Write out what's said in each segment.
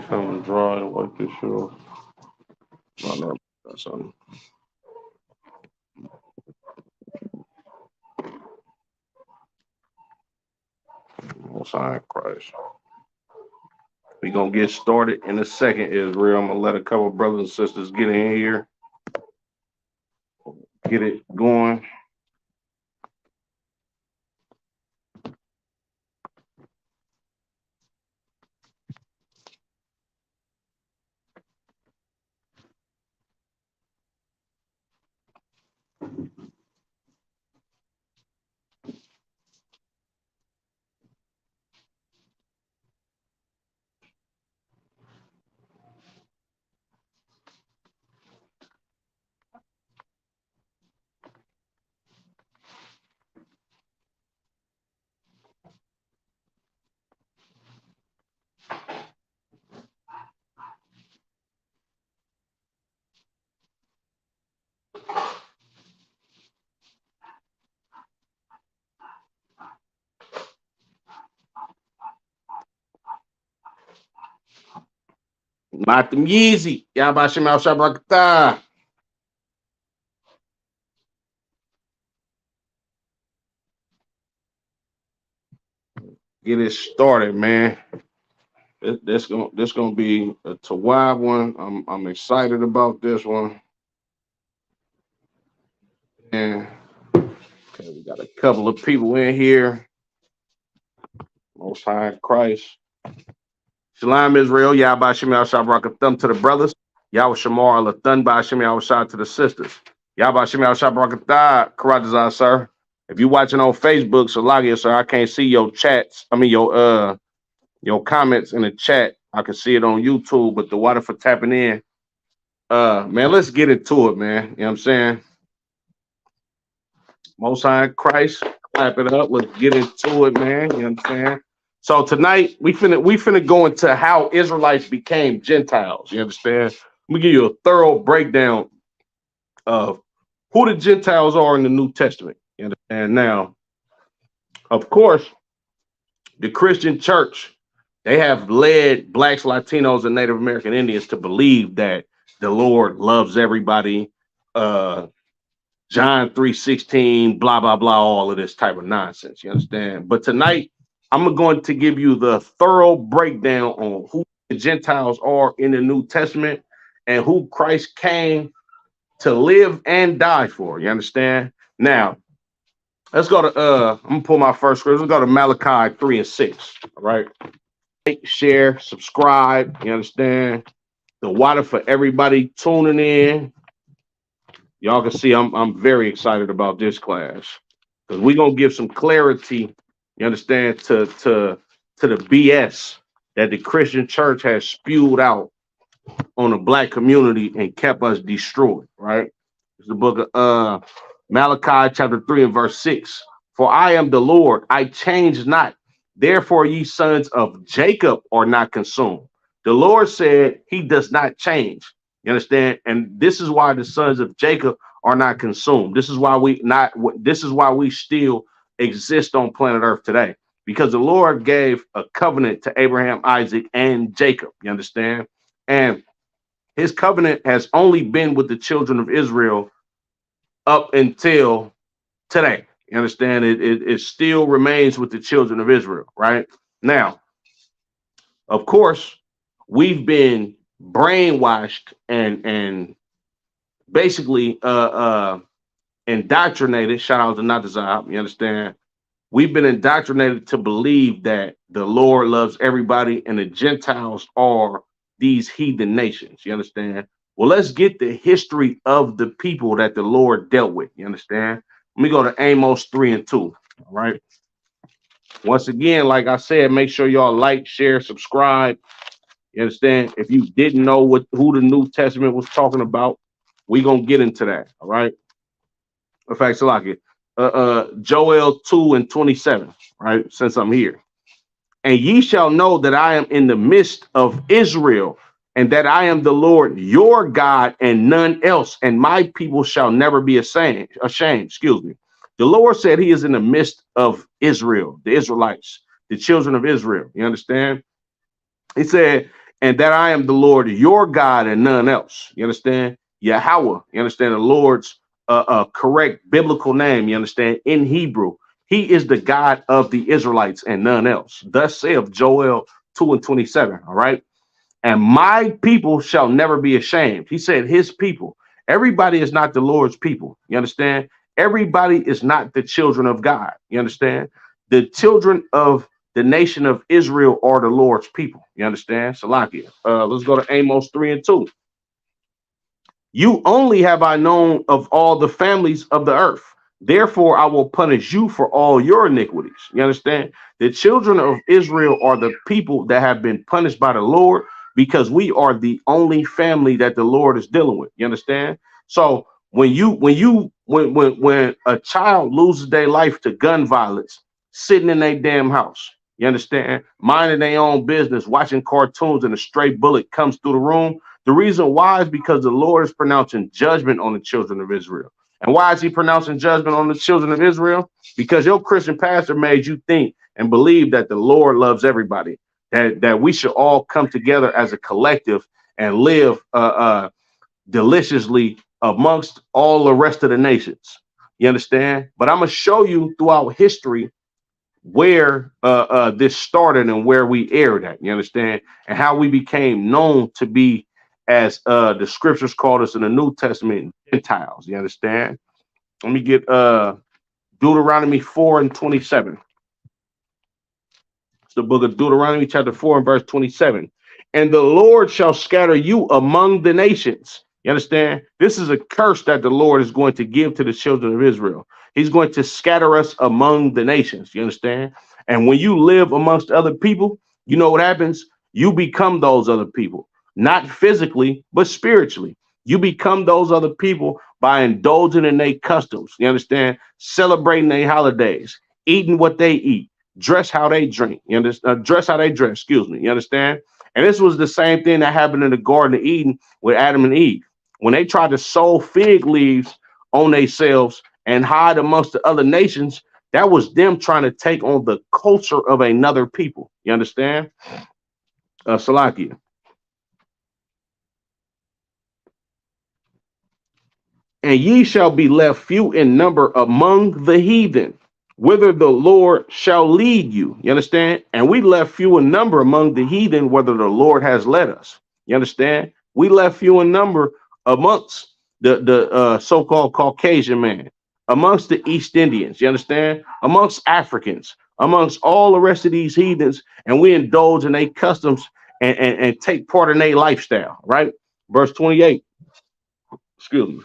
Coming dry like this shit off. No, no, that's something. Most High in Christ. We gonna get started in a second, Israel. I'm gonna let a couple brothers and sisters get in here, get it going. Matam Yeezy. Yabashim al Shabrakata. Get it started, man. This gonna be a Tawab one. I'm excited about this one. And okay, we got a couple of people in here. Most High in Christ. Shalom Israel, Yahba Shemi al Shabrakathum to the brothers. Yahweh Shamar al Thun by Shemi al Shah to the sisters. Yahba Shemi al Shabrakathah, Karatazah, sir. If you watching on Facebook, Salagia, sir, I can't see your chats. I mean your comments in the chat. I can see it on YouTube, but the water for tapping in. Man, let's get into it, man. You know what I'm saying? Most High in Christ, clap it up. Let's get into it, man. You know what I'm saying? So tonight we finna go into how Israelites became Gentiles. You understand? Let me give you a thorough breakdown of who the Gentiles are in the New Testament. You understand? Now, of course, the Christian church, they have led blacks, Latinos, and Native American Indians to believe that the Lord loves everybody. John 3:16, blah, blah, blah, all of this type of nonsense. You understand? But tonight, I'm going to give you the thorough breakdown on who the Gentiles are in the New Testament and who Christ came to live and die for. You understand? Now, let's go to I'm gonna pull my first scripture. Let's go to Malachi 3 and 6. All right. Like, share, subscribe. You understand? The water for everybody tuning in. Y'all can see I'm very excited about this class because we're gonna give some clarity, you understand, to the BS that the Christian church has spewed out on the black community and kept us destroyed, right? It's the book of Malachi chapter 3 and verse 6. For I am the Lord, I change not. Therefore, ye sons of Jacob are not consumed. The Lord said he does not change. You understand? And this is why the sons of Jacob are not consumed. This is why we still exist on planet Earth today. Because the Lord gave a covenant to Abraham, Isaac, and Jacob. You understand? And his covenant has only been with the children of Israel up until today. You understand? It still remains with the children of Israel, right? Now, of course, we've been brainwashed and basically indoctrinated. Shout out to Natazab, you understand? We've been indoctrinated to believe that the Lord loves everybody and the Gentiles are these heathen nations. You understand? Well, let's get the history of the people that the Lord dealt with. You understand? Let me go to Amos 3 and 2. All right. Once again, like I said, make sure y'all like, share, subscribe. You understand? If you didn't know who the New Testament was talking about, we're gonna get into that. All right. In fact, Salaki, Joel 2 and 27, right? Since I'm here. And ye shall know that I am in the midst of Israel, and that I am the Lord your God and none else, and my people shall never be ashamed. Excuse me. The Lord said he is in the midst of Israel, the Israelites, the children of Israel. You understand? He said, and that I am the Lord your God and none else. You understand? Yahweh. You understand the Lord's correct biblical name. You understand? In Hebrew, he is the God of the Israelites and none else. Thus saith Joel 2:27. All right. And my people shall never be ashamed. He said his people. Everybody is not the Lord's people. You understand? Everybody is not the children of God. You understand? The children of the nation of Israel are the Lord's people. You understand? Salakia. Let's go to Amos 3:2. You only have I known of all the families of the earth. Therefore, I will punish you for all your iniquities. You understand? The children of Israel are the people that have been punished by the Lord because we are the only family that the Lord is dealing with. You understand? So when a child loses their life to gun violence, sitting in their damn house, you understand, minding their own business, watching cartoons, and a stray bullet comes through the room. The reason why is because the Lord is pronouncing judgment on the children of Israel. And why is he pronouncing judgment on the children of Israel? Because your Christian pastor made you think and believe that the Lord loves everybody, that we should all come together as a collective and live deliciously amongst all the rest of the nations. You understand? But I'm going to show you throughout history where this started and where we aired at. You understand? And how we became known to be, as the scriptures called us in the New Testament, Gentiles. You understand? Let me get Deuteronomy 4:27. It's the book of Deuteronomy, chapter 4 and verse 27. And the Lord shall scatter you among the nations. You understand? This is a curse that the Lord is going to give to the children of Israel. He's going to scatter us among the nations. You understand? And when you live amongst other people, you know what happens? You become those other people. Not physically, but spiritually. You become those other people by indulging in their customs. You understand? Celebrating their holidays, eating what they eat, dress how they drink. You understand? Dress how they dress. Excuse me. You understand? And this was the same thing that happened in the Garden of Eden with Adam and Eve. When they tried to sew fig leaves on themselves and hide amongst the other nations, that was them trying to take on the culture of another people. You understand? Salakia. And ye shall be left few in number among the heathen, whither the Lord shall lead you. You understand? And we left few in number among the heathen, whether the Lord has led us. You understand? We left few in number amongst the so-called Caucasian man, amongst the East Indians. You understand? Amongst Africans, amongst all the rest of these heathens, and we indulge in their customs and take part in their lifestyle. Right? Verse 28. Excuse me.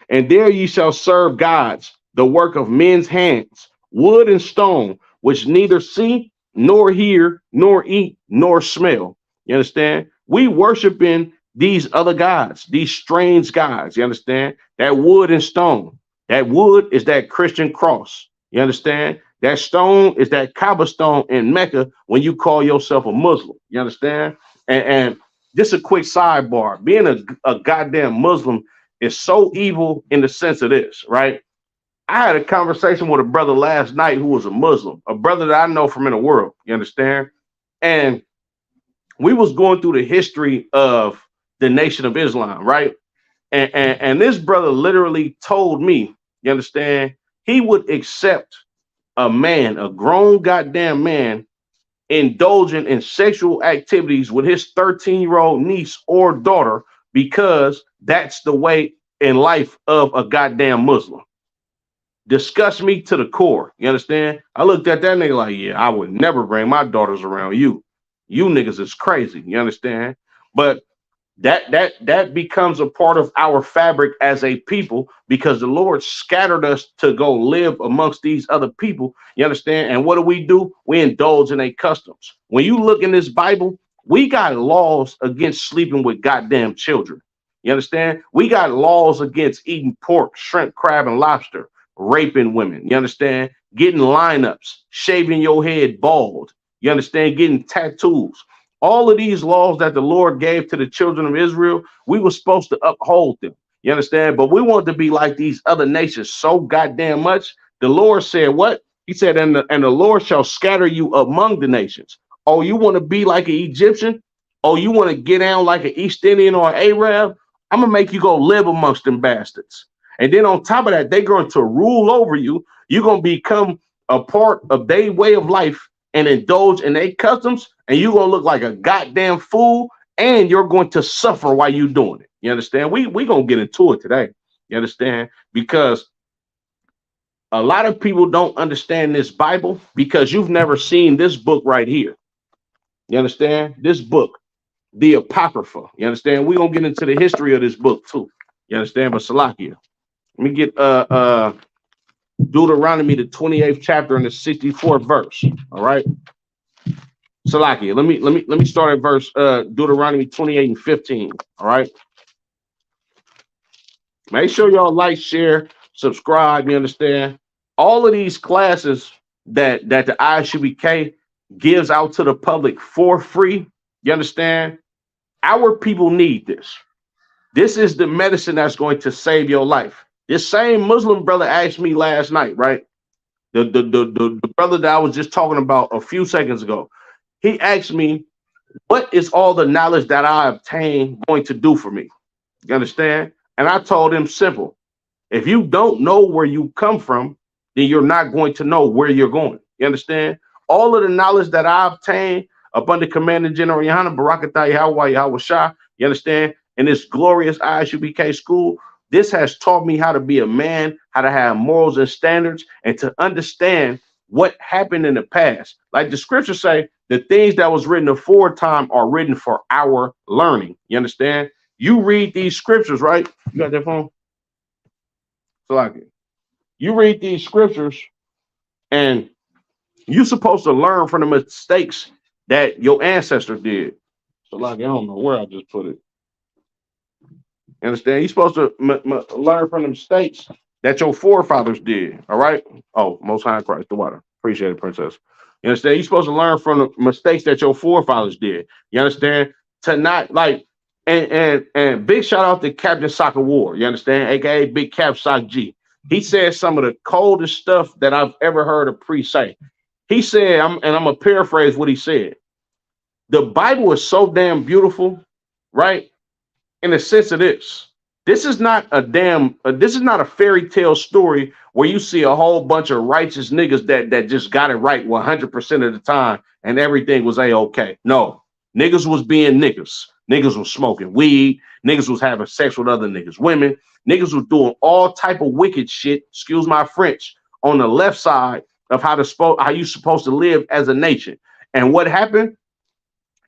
And there ye shall serve gods, the work of men's hands, wood and stone, which neither see, nor hear, nor eat, nor smell. You understand? We worshiping these other gods, these strange gods. You understand? That wood and stone. That wood is that Christian cross. You understand? That stone is that Kaaba stone in Mecca when you call yourself a Muslim. You understand? And just a quick sidebar. Being a goddamn Muslim is so evil in the sense of this, right? I had a conversation with a brother last night who was a Muslim, a brother that I know from in the world, you understand? And we was going through the history of the Nation of Islam, right? And this brother literally told me, you understand, he would accept a man, a grown goddamn man, indulging in sexual activities with his 13-year-old niece or daughter because that's the way in life of a goddamn Muslim. Disgust me to the core. You understand? I looked at that nigga like, yeah, I would never bring my daughters around you. You niggas is crazy. You understand? But that becomes a part of our fabric as a people because the Lord scattered us to go live amongst these other people. You understand? And what do? We indulge in their customs. When you look in this Bible, we got laws against sleeping with goddamn children. You understand? We got laws against eating pork, shrimp, crab, and lobster, raping women. You understand? Getting lineups, shaving your head bald. You understand? Getting tattoos. All of these laws that the Lord gave to the children of Israel, we were supposed to uphold them. You understand? But we want to be like these other nations so goddamn much. The Lord said what? He said, and the Lord shall scatter you among the nations. Oh, you want to be like an Egyptian? Oh, you want to get down like an East Indian or an Arab? I'm gonna make you go live amongst them bastards. And then on top of that, they're going to rule over you. You're gonna become a part of their way of life and indulge in their customs, and you're gonna look like a goddamn fool, and you're going to suffer while you're doing it. You understand? We gonna get into it today. You understand? Because a lot of people don't understand this Bible because you've never seen this book right here. You understand? This book, the Apocrypha. You understand? We're gonna get into the history of this book too. You understand? But Salakia, let me get Deuteronomy, the 28th chapter and the 64th verse. All right. Salakia, let me start at verse Deuteronomy 28 and 15. All right. Make sure y'all like, share, subscribe. You understand? All of these classes that the Isupk gives out to the public for free. You understand? Our people need this. This is the medicine that's going to save your life. This same Muslim brother asked me last night, right? The brother that I was just talking about a few seconds ago. He asked me, what is all the knowledge that I obtained going to do for me? You understand? And I told him simple. If you don't know where you come from, then you're not going to know where you're going. You understand? All of the knowledge that I obtained up under Commander General Yohana Barakatah Yahweh Yahweh Shah, you understand? In this glorious Isupk school, this has taught me how to be a man, how to have morals and standards, and to understand what happened in the past. Like the scriptures say, the things that was written aforetime are written for our learning. You understand? You read these scriptures, right? You got that phone? So like you read these scriptures, and you're supposed to learn from the mistakes that your ancestors did. So like I don't know where I just put it. You understand? You're supposed to learn from the mistakes that your forefathers did. All right. Oh, Most High Christ, the water. Appreciate it, princess. You understand? You're supposed to learn from the mistakes that your forefathers did. You understand? To not like and big shout out to Captain Soccer War. You understand? AKA Big Cap Sock G. He said some of the coldest stuff that I've ever heard a priest say. He said, I'm gonna paraphrase what he said. The Bible is so damn beautiful, right? In the sense of this is not a fairy tale story where you see a whole bunch of righteous niggas that just got it right 100% of the time and everything was a-okay. No, niggas was being niggas. Niggas was smoking weed. Niggas was having sex with other niggas, women. Niggas was doing all type of wicked shit, excuse my French, on the left side of how you supposed to live as a nation. And what happened?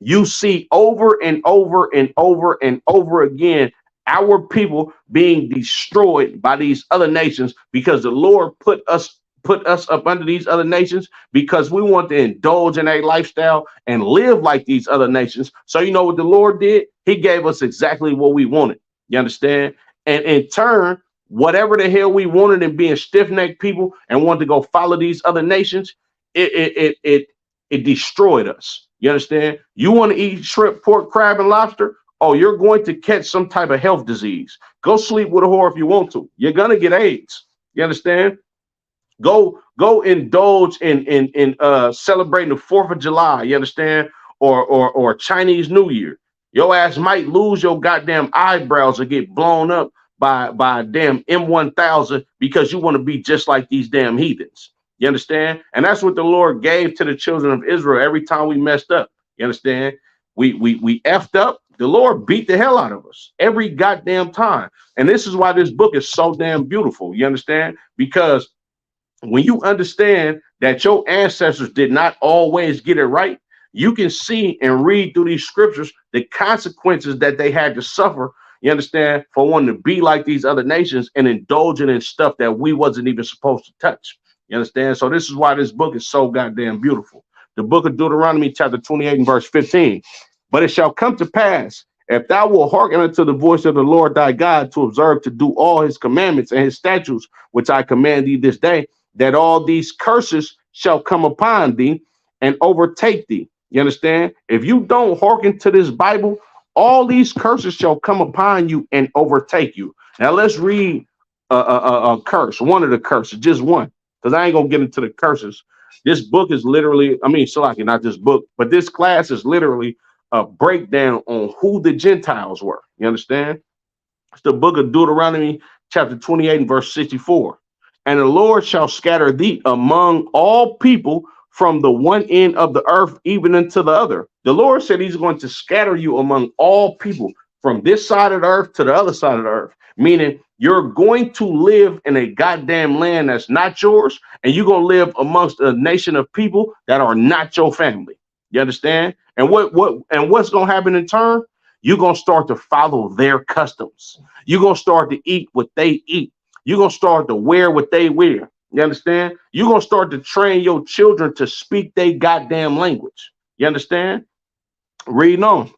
You see over and over and over and over again our people being destroyed by these other nations because the Lord put us up under these other nations because we want to indulge in a lifestyle and live like these other nations. So you know what the Lord did? He gave us exactly what we wanted. You understand? And in turn, whatever the hell we wanted and being stiff-necked people and wanted to go follow these other nations, it destroyed us. You understand? You want to eat shrimp, pork, crab, and lobster? Oh, you're going to catch some type of health disease. Go sleep with a whore if you want to. You're gonna get AIDS. You understand? Go indulge in celebrating the 4th of July. You understand? Or Chinese New Year. Your ass might lose your goddamn eyebrows or get blown up by a damn M1000 because you want to be just like these damn heathens. You understand? And that's what the Lord gave to the children of Israel every time we messed up. You understand? We effed up. The Lord beat the hell out of us every goddamn time. And this is why this book is so damn beautiful. You understand? Because when you understand that your ancestors did not always get it right, you can see and read through these scriptures the consequences that they had to suffer. You understand? For wanting to be like these other nations and indulging in stuff that we wasn't even supposed to touch. You understand? So this is why this book is so goddamn beautiful. The book of Deuteronomy, chapter 28 and verse 15. But it shall come to pass, if thou wilt hearken unto the voice of the Lord thy God to observe to do all his commandments and his statutes, which I command thee this day, that all these curses shall come upon thee and overtake thee. You understand? If you don't hearken to this Bible, all these curses shall come upon you and overtake you. Now let's read a curse, one of the curses, just one, because I ain't gonna get into the curses This book is literally, I mean, Salaki, not this book, but this class is literally a breakdown on who the Gentiles were. You understand? It's the book of Deuteronomy, chapter 28 and verse 64. And the Lord shall scatter thee among all people from the one end of the earth even unto the other. The Lord said he's going to scatter you among all people from this side of the earth to the other side of the earth, meaning you're going to live in a goddamn land that's not yours, and you're going to live amongst a nation of people that are not your family. You understand? And what's going to happen in turn? You're going to start to follow their customs. You're going to start to eat what they eat. You're going to start to wear what they wear. You understand? You're going to start to train your children to speak their goddamn language. You understand? Reading on.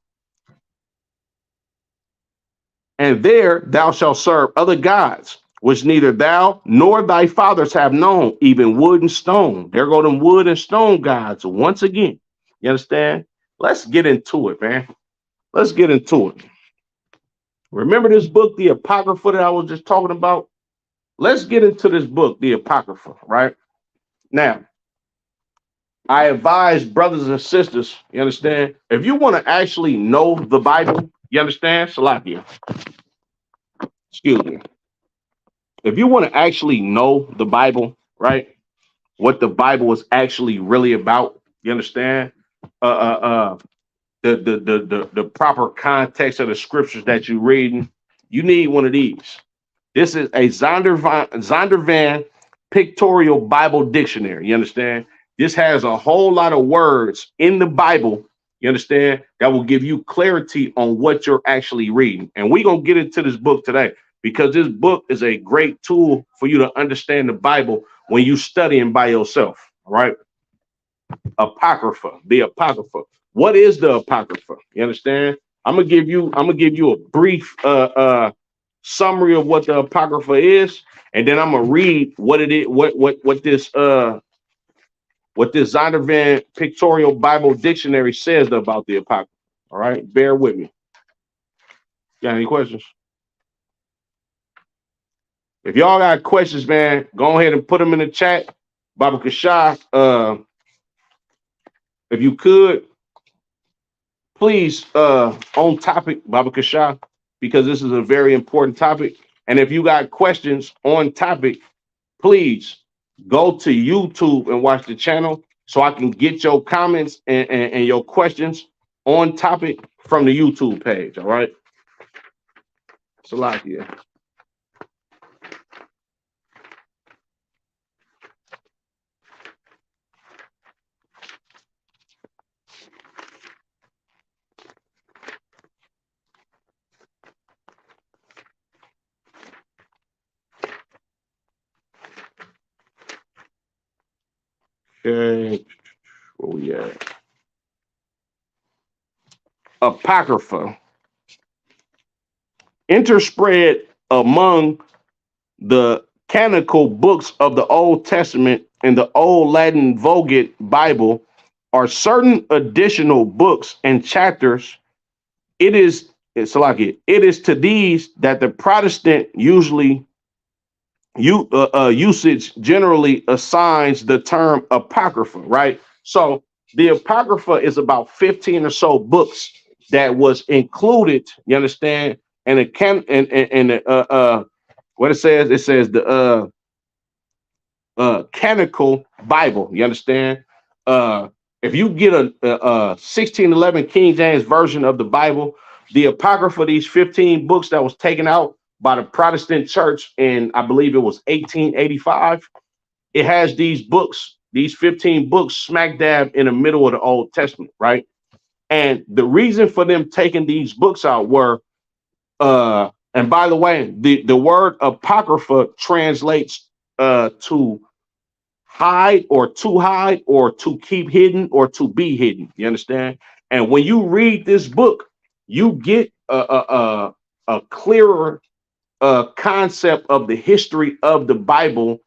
And there thou shalt serve other gods, which neither thou nor thy fathers have known, even wood and stone. There go them wood and stone gods once again. You understand? Let's get into it, man. Let's get into it. Remember this book, the Apocrypha, that I was just talking about? Let's get into this book, the Apocrypha, right? Now, I advise brothers and sisters, you understand? If you want to actually know the Bible, you understand? Salakia. Excuse me. If you want to actually know the Bible, right? What the Bible is actually really about, you understand? The proper context of the scriptures that you're reading, you need one of these. This is a Zondervan Pictorial Bible Dictionary. You understand? This has a whole lot of words in the Bible, you understand, that will give you clarity on what you're actually reading. And we're going to get into this book today because this book is a great tool for you to understand the Bible when you're studying by yourself. All right. Apocrypha, the Apocrypha. What is the Apocrypha? You understand? I'm gonna give you a brief summary of what the Apocrypha is, and then I'm gonna read what it is, what this Zondervan Pictorial Bible Dictionary says about the Apocrypha. All right, bear with me. Got any questions? If y'all got questions, man, go ahead and put them in the chat. Baba Kashah, if you could, please, on topic, Baba Kashah, because this is a very important topic. And if you got questions on topic, please go to YouTube and watch the channel so I can get your comments and your questions on topic from the YouTube page. All right. Salakia. Okay, where we at? Apocrypha. Interspread among the canonical books of the Old Testament and the Old Latin Vulgate Bible are certain additional books and chapters. It is to these that the Protestant usage generally assigns the term apocrypha, right? So the apocrypha is about 15 or so books that was included, you understand, and it can and what it says the canonical Bible, you understand? If you get a 1611 King James version of the Bible, the apocrypha, these 15 books that was taken out by the Protestant church in, I believe it was 1885. It has these books, these 15 books smack dab in the middle of the Old Testament, right? And the reason for them taking these books out were, and by the way, the word apocrypha translates to hide or to keep hidden or to be hidden. You understand? And when you read this book, you get a clearer concept of the history of the Bible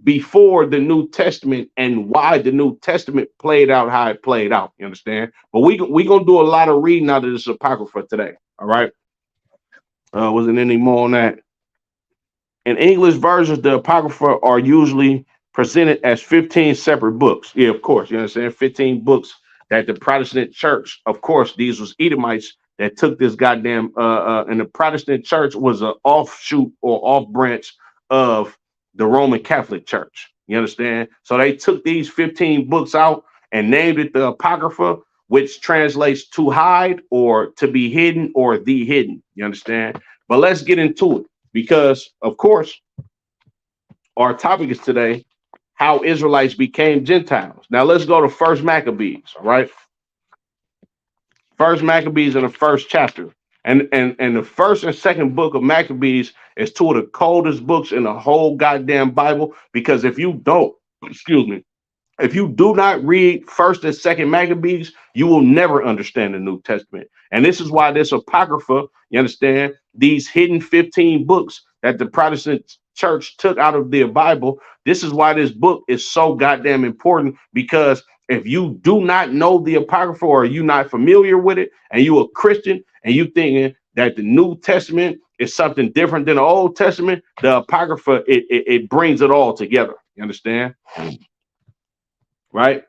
before the New Testament and why the New Testament played out how it played out. You understand? But we gonna do a lot of reading out of this apocrypha today. All right. Wasn't any more on that. In English versions, the apocrypha are usually presented as 15 separate books. Yeah, of course, you understand? 15 books that the Protestant church, of course, these was Edomites that took this goddamn and the Protestant church was an offshoot or off branch of the Roman Catholic Church. You understand? So they took these 15 books out and named it the Apocrypha, which translates to hide or to be hidden or the hidden. You understand? But let's get into it because, of course, our topic is today how Israelites became Gentiles. Now let's go to First Maccabees. All right. First Maccabees in the first chapter. And the first and second book of Maccabees is two of the coldest books in the whole goddamn Bible. Because if you don't, excuse me, if you do not read first and second Maccabees, you will never understand the New Testament. And this is why this Apocrypha, you understand, these hidden 15 books that the Protestant church took out of their Bible. This is why this book is so goddamn important, because if you do not know the Apocrypha or you're not familiar with it and you a Christian and you thinking that the New Testament is something different than the Old Testament, the Apocrypha, it brings it all together. You understand? Right?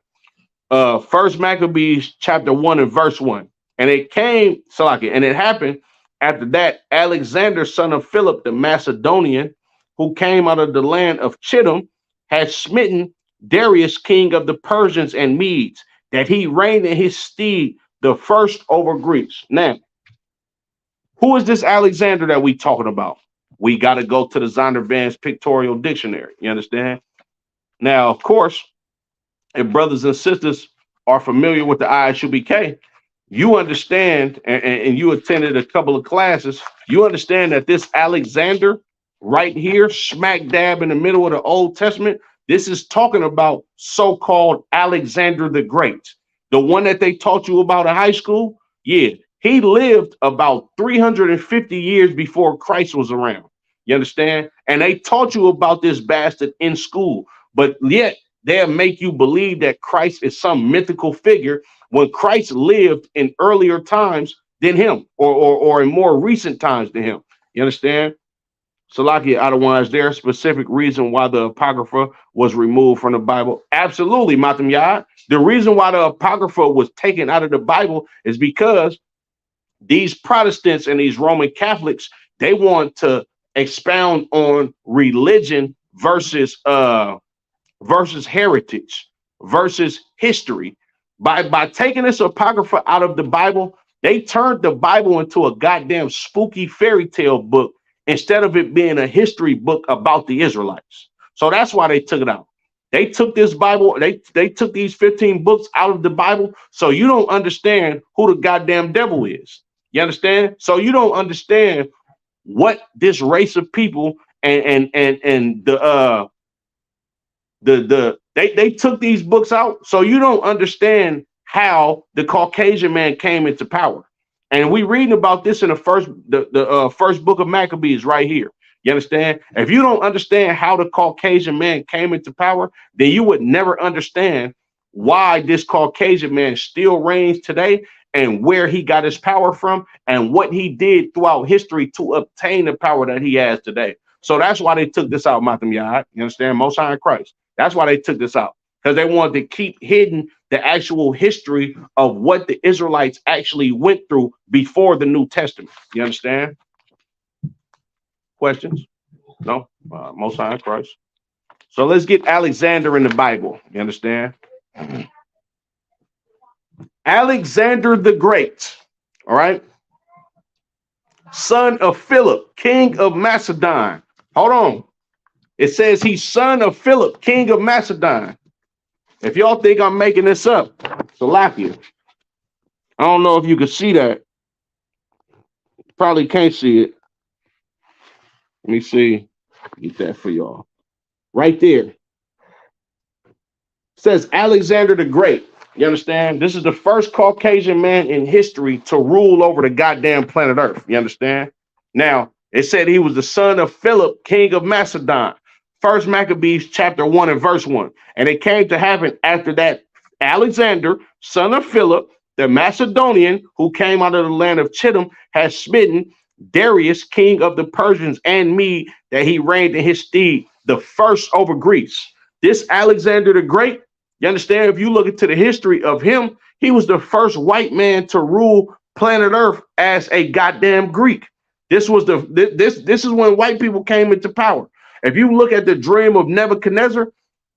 First Maccabees chapter 1 and verse 1. And it came, Salaki, and it happened after that, Alexander, son of Philip the Macedonian, who came out of the land of Chittim, had smitten Darius, king of the Persians and Medes, that he reigned in his stead the first over Greece. Now, who is this Alexander that we talking about? We got to go to the Zondervan's Pictorial Dictionary. You understand? Now, of course, if brothers and sisters are familiar with the Isupk, you understand, and you attended a couple of classes, you understand that this Alexander right here, smack dab in the middle of the Old Testament, this is talking about so-called Alexander the Great, the one that they taught you about in high school. Yeah, he lived about 350 years before Christ was around. You understand? And they taught you about this bastard in school, but yet they'll make you believe that Christ is some mythical figure when Christ lived in earlier times than him, or in more recent times than him. You understand? Salakia Adawan, is there a specific reason why the Apocrypha was removed from the Bible? Absolutely, Matam Yah. The reason why the Apocrypha was taken out of the Bible is because these Protestants and these Roman Catholics, they want to expound on religion versus heritage, versus history. By taking this Apocrypha out of the Bible, they turned the Bible into a goddamn spooky fairy tale book instead of it being a history book about the Israelites. So that's why they took it out. They took this Bible, they took these 15 books out of the Bible, so you don't understand who the goddamn devil is. You understand? So you don't understand what this race of people and they took these books out, so you don't understand how the Caucasian man came into power. And we reading about this in the first book of Maccabees right here. You understand? If you don't understand how the Caucasian man came into power, then you would never understand why this Caucasian man still reigns today and where he got his power from and what he did throughout history to obtain the power that he has today. So that's why they took this out, Matam Yah. You understand? Most High in Christ. That's why they took this out, because they wanted to keep hidden the actual history of what the Israelites actually went through before the New Testament. You understand? Questions? No? Most High in Christ. So let's get Alexander in the Bible. You understand? Alexander the Great, all right? Son of Philip, king of Macedon. Hold on. It says he's son of Philip, king of Macedon. If y'all think I'm making this up, Salakia. I don't know if you can see that. Probably can't see it. Let me see. Get that for y'all. Right there. It says Alexander the Great. You understand? This is the first Caucasian man in history to rule over the goddamn planet Earth. You understand? Now, it said he was the son of Philip, king of Macedon. First Maccabees chapter 1 and verse 1. And it came to happen after that Alexander, son of Philip, the Macedonian, who came out of the land of Chittim, had smitten Darius, king of the Persians and Mede, that he reigned in his stead, the first over Greece. This Alexander the Great, you understand? If you look into the history of him, he was the first white man to rule planet Earth as a goddamn Greek. This is when white people came into power. If you look at the dream of Nebuchadnezzar,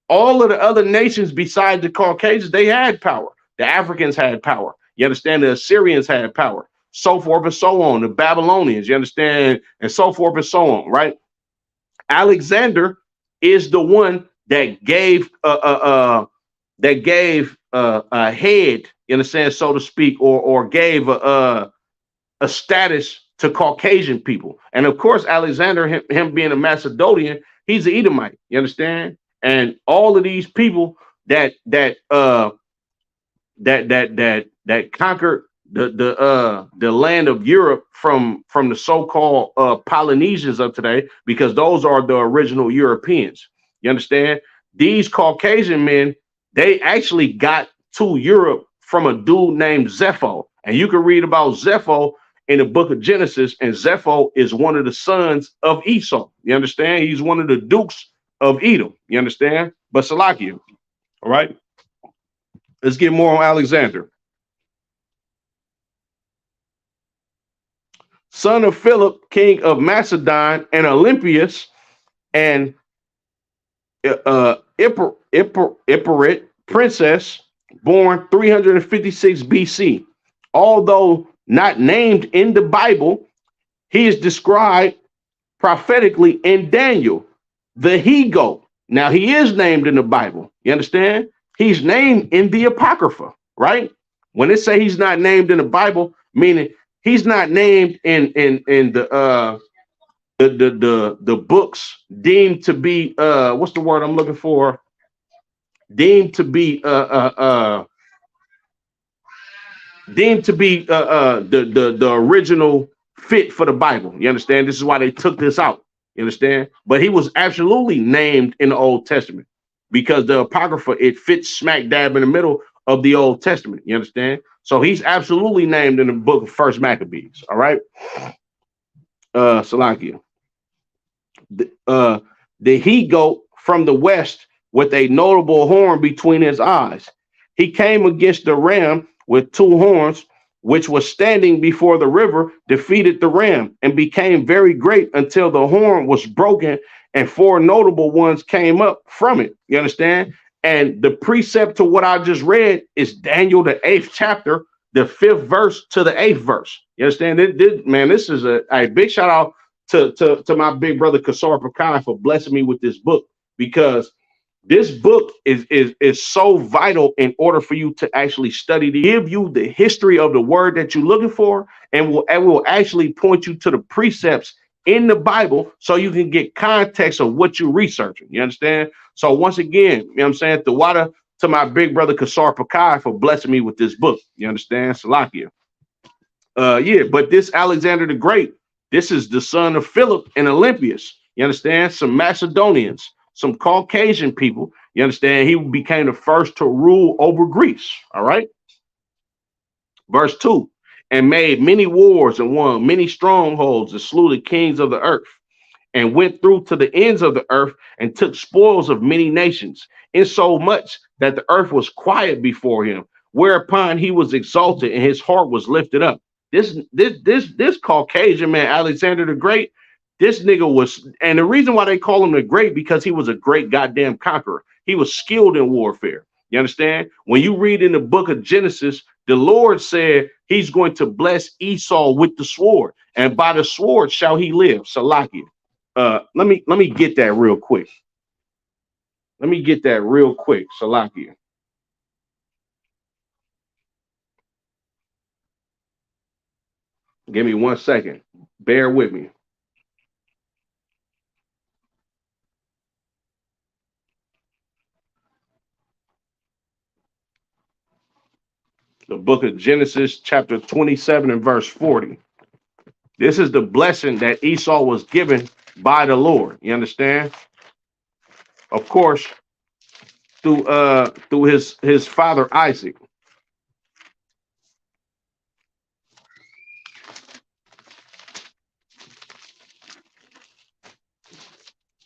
all of the other nations besides the Caucasians, they had power. The Africans had power. You understand? The Assyrians had power, so forth and so on. The Babylonians, you understand, and so forth and so on, right? Alexander is the one that gave a head, in a sense, so to speak, or gave a status to Caucasian people. And of course, Alexander, him being a Macedonian, he's an Edomite. You understand? And all of these people that conquered the land of Europe from the so-called Polynesians of today, because those are the original Europeans. You understand? These Caucasian men, they actually got to Europe from a dude named Zepho. And you can read about Zepho in the book of Genesis, and Zepho is one of the sons of Esau. You understand? He's one of the dukes of Edom. You understand? But Salakia, all right? Let's get more on Alexander. Son of Philip, king of Macedon, and Olympias, and Iparit, princess, born 356 BC. Although not named in the Bible, he is described prophetically in Daniel, the he-goat. Now, he is named in the Bible. You understand? He's named in the Apocrypha, right? When it say he's not named in the Bible, meaning he's not named in the books deemed to be what's the word I'm looking for? Deemed to be the original fit for the Bible. You understand? This is why they took this out. You understand? But he was absolutely named in the Old Testament, because the Apocrypha, it fits smack dab in the middle of the Old Testament. You understand? So he's absolutely named in the book of First Maccabees. All right. Salakia. The he-goat from the west with a notable horn between his eyes. He came against the ram with two horns, which was standing before the river, defeated the ram, and became very great until the horn was broken and four notable ones came up from it. You understand? And the precept to what I just read is Daniel, the 8th chapter, the 5th verse to the 8th verse. You understand? This is a big shout out to my big brother Kasar Pakai for blessing me with this book, because this book is so vital in order for you to actually study, to give you the history of the word that you're looking for, and will actually point you to the precepts in the Bible so you can get context of what you're researching. You understand? So once again, you know what I'm saying? The water to my big brother Kasar Pakai for blessing me with this book. You understand? Salakia. Yeah, but this Alexander the Great, this is the son of Philip and Olympias. You understand? Some Macedonians, some Caucasian people. You understand? He became the first to rule over Greece. All right. Verse 2, and made many wars and won many strongholds and slew the kings of the earth, and went through to the ends of the earth and took spoils of many nations, insomuch that the earth was quiet before him, whereupon he was exalted and his heart was lifted up. This Caucasian man, Alexander the Great, this nigga was, and the reason why they call him the Great, because he was a great goddamn conqueror. He was skilled in warfare. You understand? When you read in the book of Genesis, the Lord said he's going to bless Esau with the sword, and by the sword shall he live. Salakia. Let me get that real quick. Salakia. Give me 1 second. Bear with me. The book of Genesis, chapter 27 and verse 40. This is the blessing that Esau was given by the Lord. You understand? Of course, through his father Isaac.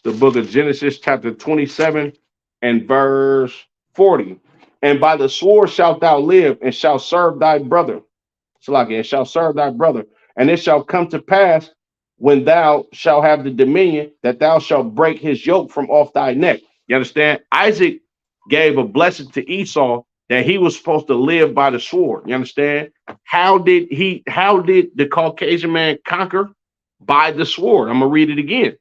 The book of Genesis, chapter 27 and verse 40. And by the sword shalt thou live, and shalt serve thy brother. Salaki, and shall serve thy brother. And it shall come to pass when thou shalt have the dominion that thou shalt break his yoke from off thy neck. You understand? Isaac gave a blessing to Esau that he was supposed to live by the sword. You understand? How did the Caucasian man conquer? By the sword. I'm gonna read it again.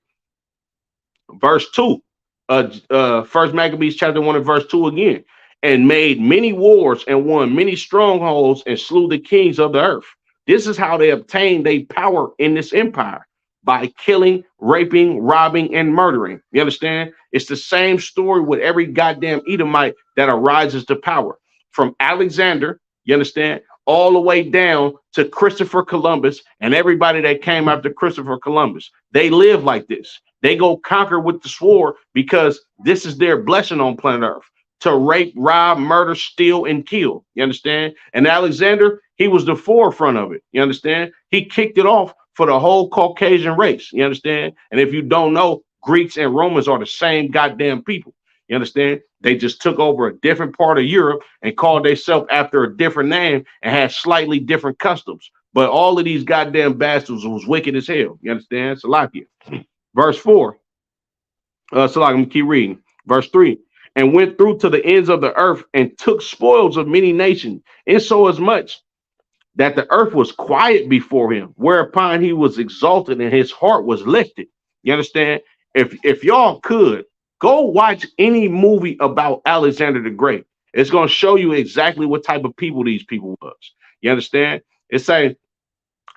Verse 2. First Maccabees chapter 1 and verse 2 again. And made many wars and won many strongholds and slew the kings of the earth. This is how they obtained their power in this empire, by killing, raping, robbing, and murdering. You understand? It's the same story with every goddamn Edomite that arises to power. From Alexander, you understand, all the way down to Christopher Columbus and everybody that came after Christopher Columbus. They live like this. They go conquer with the sword because this is their blessing on planet Earth, to rape, rob, murder, steal, and kill. You understand? And Alexander, he was the forefront of it. You understand? He kicked it off for the whole Caucasian race. You understand? And if you don't know, Greeks and Romans are the same goddamn people. You understand? They just took over a different part of Europe and called themselves after a different name and had slightly different customs. But all of these goddamn bastards was wicked as hell. You understand? Salakia. Verse 4. Salakia, I'm going to keep reading. Verse 3. And went through to the ends of the earth and took spoils of many nations, insomuch that the earth was quiet before him, whereupon he was exalted and his heart was lifted. You understand? If y'all could go watch any movie about Alexander the Great, it's going to show you exactly what type of people these people was. You understand? It's saying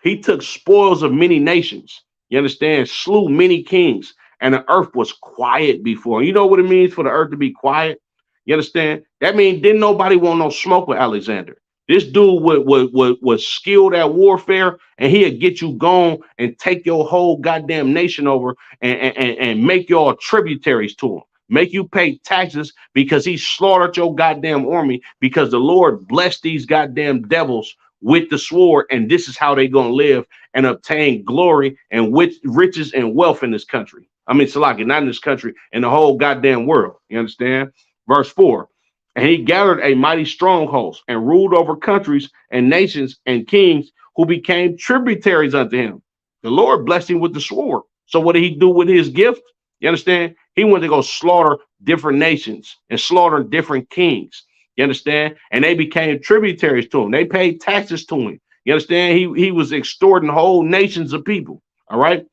he took spoils of many nations. You understand? Slew many kings, and the earth was quiet before. You know what it means for the earth to be quiet? You understand? That means didn't nobody want no smoke with Alexander. This dude was skilled at warfare, and he'd get you gone and take your whole goddamn nation over and make y'all tributaries to him. Make you pay taxes because he slaughtered your goddamn army, because the Lord blessed these goddamn devils with the sword, and this is how they gonna live and obtain glory and riches and wealth in this country. I mean, Salaki, not in this country, in the whole goddamn world. You understand? Verse 4. And he gathered a mighty strongholds and ruled over countries and nations and kings who became tributaries unto him. The Lord blessed him with the sword. So what did he do with his gift? You understand? He went to go slaughter different nations and slaughter different kings. You understand? And they became tributaries to him. They paid taxes to him. You understand? He was extorting whole nations of people. All right.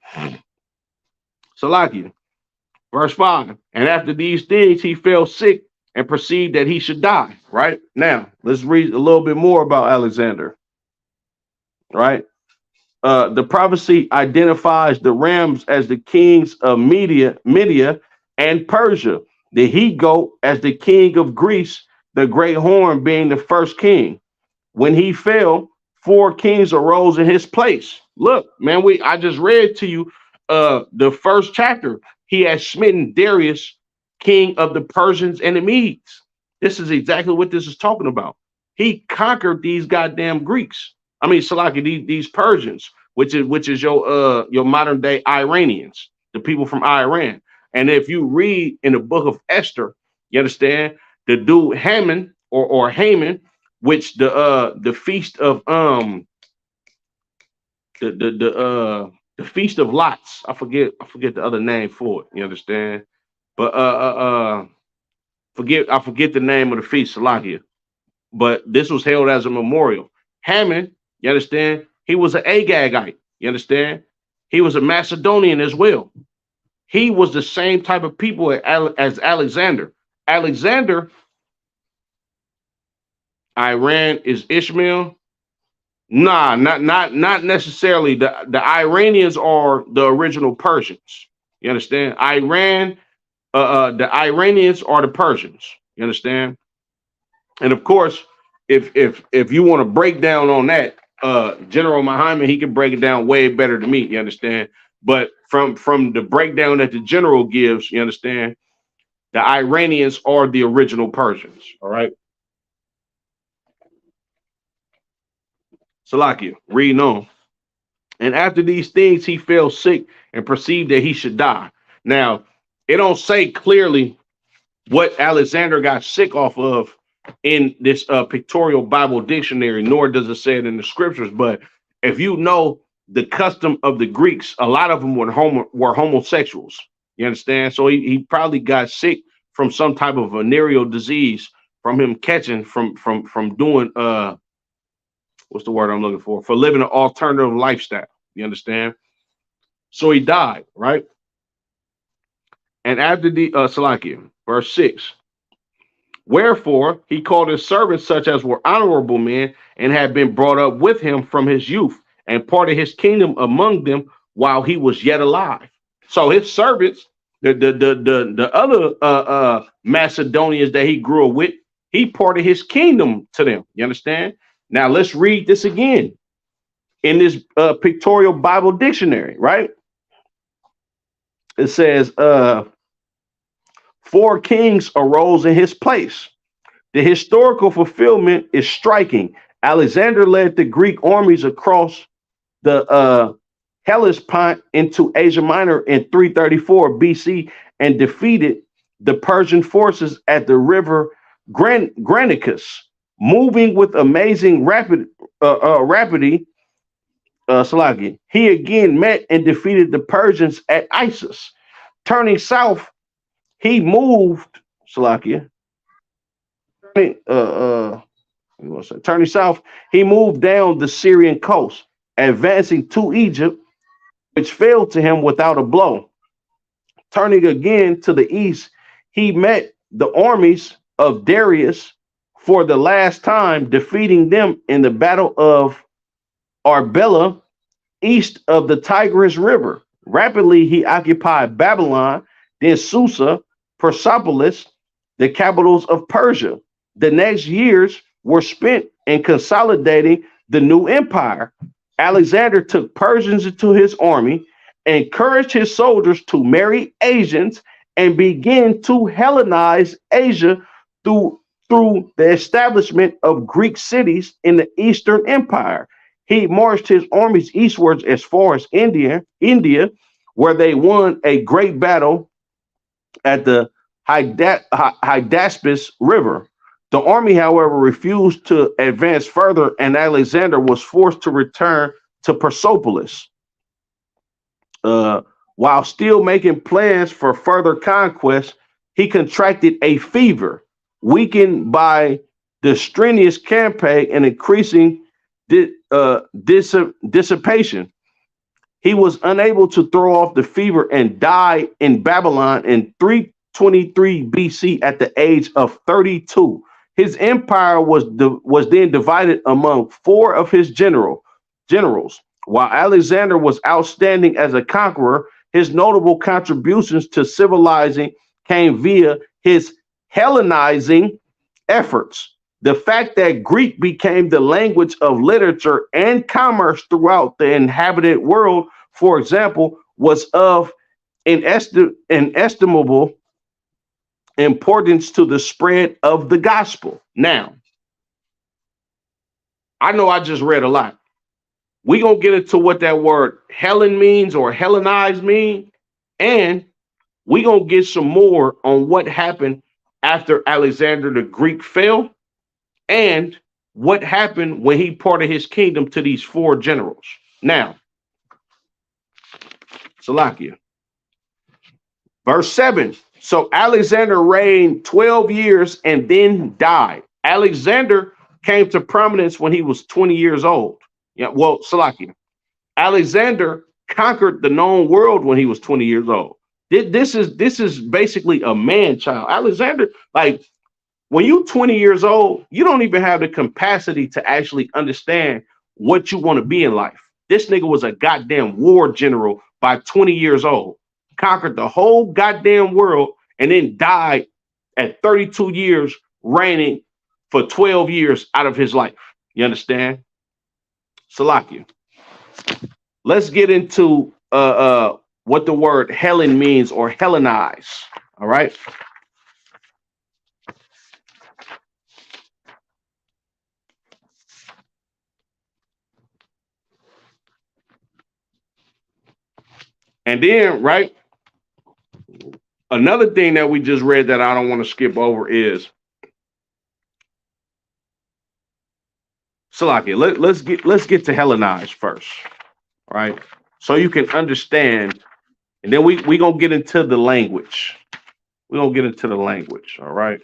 Salakia. Verse 5. And after these things, he fell sick and perceived that he should die. Right. Now, let's read a little bit more about Alexander. Right. The prophecy identifies the Rams as the kings of Media and Persia, the he-goat as the king of Greece, the great horn being the first king. When he fell, 4 kings arose in his place. Look, man, I just read to you the first chapter. He had smitten Darius, king of the Persians and the Medes. This is exactly what this is talking about. He conquered these goddamn Greeks. I mean, Salaki, these Persians, which is your modern day Iranians, the people from Iran. And if you read in the book of Esther, you understand the dude Haman or Haman, which the feast of the feast of lots. I forget the other name for it. You understand? But I forget the name of the feast, Salakia. But this was held as a memorial. Haman, you understand? He was an Agagite. You understand? He was a Macedonian as well. He was the same type of people as Alexander. Alexander, Iran is Ishmael. Nah, not necessarily. The Iranians are the original Persians. You understand? Iran, the Iranians are the Persians. You understand? And of course, if you want to break down on that, General Muhammad, he can break it down way better than me. You understand? But from the breakdown that the general gives, you understand, the Iranians are the original Persians. All right. Salakia, reading on. And after these things, he fell sick and perceived that he should die. Now, it don't say clearly what Alexander got sick off of in this pictorial Bible dictionary, nor does it say it in the scriptures. But if you know the custom of the Greeks, a lot of them were homosexuals. You understand? So he probably got sick from some type of venereal disease from him catching from doing what's the word I'm looking for living an alternative lifestyle. You understand? So he died, right? And after the Salakia, verse 6. Wherefore he called his servants such as were honorable men and had been brought up with him from his youth, and parted his kingdom among them while he was yet alive. So his servants, the other Macedonians that he grew up with, he parted his kingdom to them. You understand? Now let's read this again in this pictorial Bible dictionary, right? It says, 4 kings arose in his place. The historical fulfillment is striking. Alexander led the Greek armies across the Hellespont into Asia Minor in 334 BC and defeated the Persian forces at the river Granicus, moving with amazing rapidity. Salagi. He again met and defeated the Persians at Issus. Turning south, he moved Salakia. Turning south, he moved down the Syrian coast, advancing to Egypt, which fell to him without a blow. Turning again to the east, he met the armies of Darius for the last time, defeating them in the battle of Arbela, east of the Tigris River. Rapidly, he occupied Babylon, then Susa, Persepolis, the capitals of Persia. The next years were spent in consolidating the new empire. Alexander took Persians into his army, encouraged his soldiers to marry Asians, and began to Hellenize Asia through the establishment of Greek cities in the Eastern Empire. He marched his armies eastwards as far as India, where they won a great battle at the Hydaspes River. The army, however, refused to advance further, and Alexander was forced to return to Persepolis. While still making plans for further conquest, he contracted a fever, weakened by the strenuous campaign and increasing dissipation. He was unable to throw off the fever and died in Babylon in 323 BC at the age of 32. His empire was then divided among 4 of his generals. While Alexander was outstanding as a conqueror, his notable contributions to civilizing came via his Hellenizing efforts. The fact that Greek became the language of literature and commerce throughout the inhabited world, for example, was of inestimable importance to the spread of the gospel. Now, I know I just read a lot. We're going to get into what that word Hellen means or Hellenize mean, and we're going to get some more on what happened after Alexander the Greek fell and what happened when he parted his kingdom to these 4 generals. Now, Salakia. Verse 7. So Alexander reigned 12 years and then died. Alexander came to prominence when he was 20 years old. Yeah, well, Salakia. Alexander conquered the known world when he was 20 years old. This is basically a man child. Alexander, like, when you're 20 years old, you don't even have the capacity to actually understand what you want to be in life. This nigga was a goddamn war general by 20 years old, conquered the whole goddamn world, and then died at 32 years, reigning for 12 years out of his life. You understand? Salakia. Let's get into what the word Hellen means or Hellenize. All right. And then, right, Another thing that we just read that I don't want to skip over is Salakia. Let's get to Hellenized first, all right? So you can understand, and then we gonna get into the language. We're gonna get into the language, all right?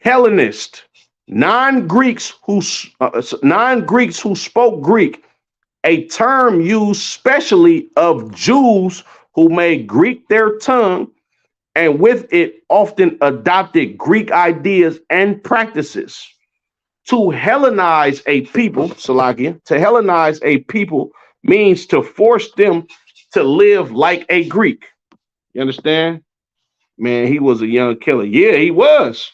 Hellenist, non-Greeks who spoke Greek, a term used specially of Jews who made Greek their tongue and with it often adopted Greek ideas and practices. To Hellenize a people, Salakia, to Hellenize a people means to force them to live like a Greek. You understand? Man, he was a young killer. Yeah, he was.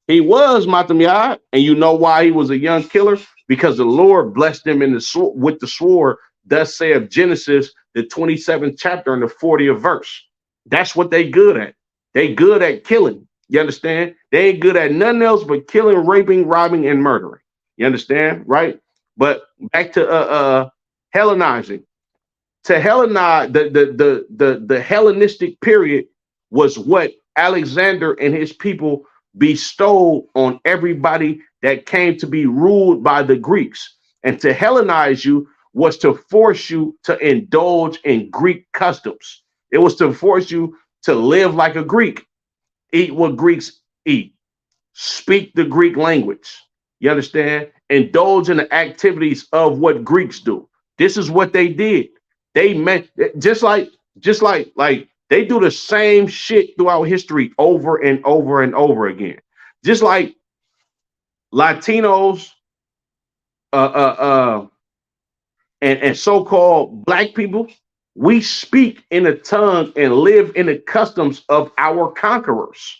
He was Matamyad, and you know why he was a young killer? Because the Lord blessed him in the with the sword. Thus saith Genesis, the 27th chapter and the 40th verse. That's what they good at. They good at killing. You understand? They ain't good at nothing else but killing, raping, robbing, and murdering. You understand, right? But back to Hellenizing. To Hellenize, the Hellenistic period was what Alexander and his people bestowed on everybody that came to be ruled by the Greeks. And to Hellenize you was to force you to indulge in Greek customs. It was to force you to live like a Greek, eat what Greeks eat, speak the Greek language. You understand? Indulge in the activities of what Greeks do. This is what they did. They meant just like they do the same shit throughout history over and over and over again. Just like Latinos and so-called black people, we speak in a tongue and live in the customs of our conquerors.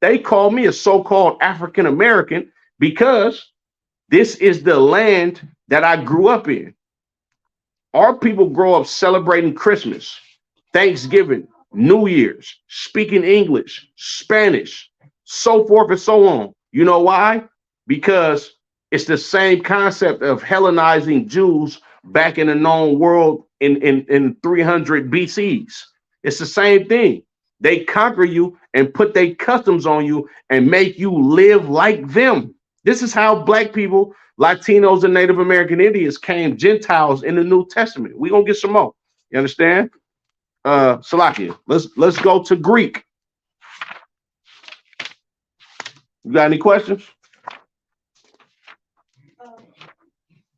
They call me a so-called African American because this is the land that I grew up in. Our people grow up celebrating Christmas, Thanksgiving, New Year's, speaking English, Spanish, so forth and so on. You know why? Because it's the same concept of Hellenizing Jews back in the known world in 300 BCs. It's the same thing. They conquer you and put their customs on you and make you live like them. This is how black people, Latinos, and Native American Indians came Gentiles in the New Testament. We're gonna get some more. You understand? Salakia, let's go to Greek. You got any questions?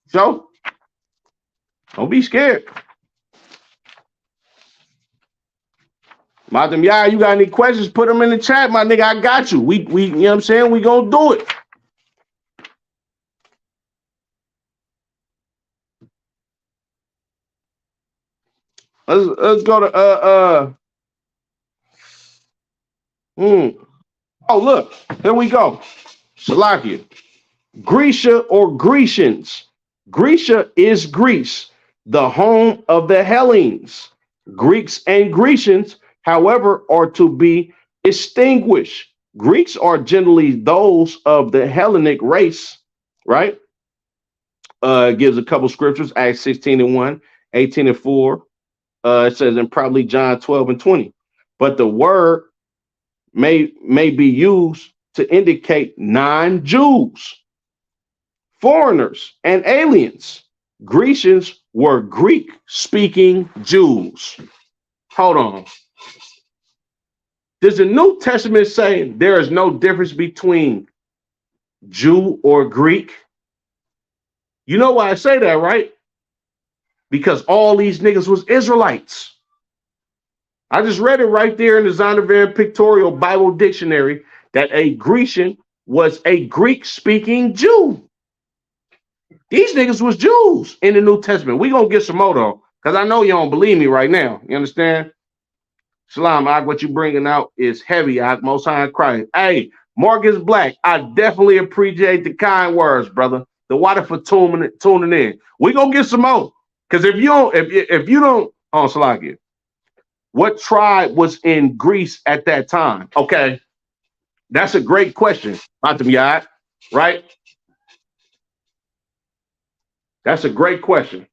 So, don't be scared. Madam Yah, you got any questions? Put them in the chat, my nigga. I got you. We you know what I'm saying? We gonna do it. Let's go to Oh, look, here we go. Salakia. Grecia or Grecians. Grecia is Greece, the home of the Hellenes. Greeks and Grecians, however, are to be distinguished. Greeks are generally those of the Hellenic race, right? It gives a couple scriptures, Acts 16:1, 18:4. It says, and probably John 12:20. But the word may be used to indicate non-Jews, foreigners, and aliens. Grecians were Greek-speaking Jews. Hold on. Does the New Testament say there is no difference between Jew or Greek? You know why I say that, right? Because all these niggas was Israelites. I just read it right there in the Zondervan Pictorial Bible Dictionary that a Grecian was a Greek-speaking Jew. These niggas was Jews in the New Testament. We gonna get some more though, because I know you don't believe me right now. You understand? Shalom, what you bringing out is heavy. Most High Christ. Hey, Marcus Black, I definitely appreciate the kind words, brother. The water for tuning in. We gonna get some more. Because if you don't, oh, Salakia, what tribe was in Greece at that time? Okay, That's a great question, Matam Yad, right? That's a great question.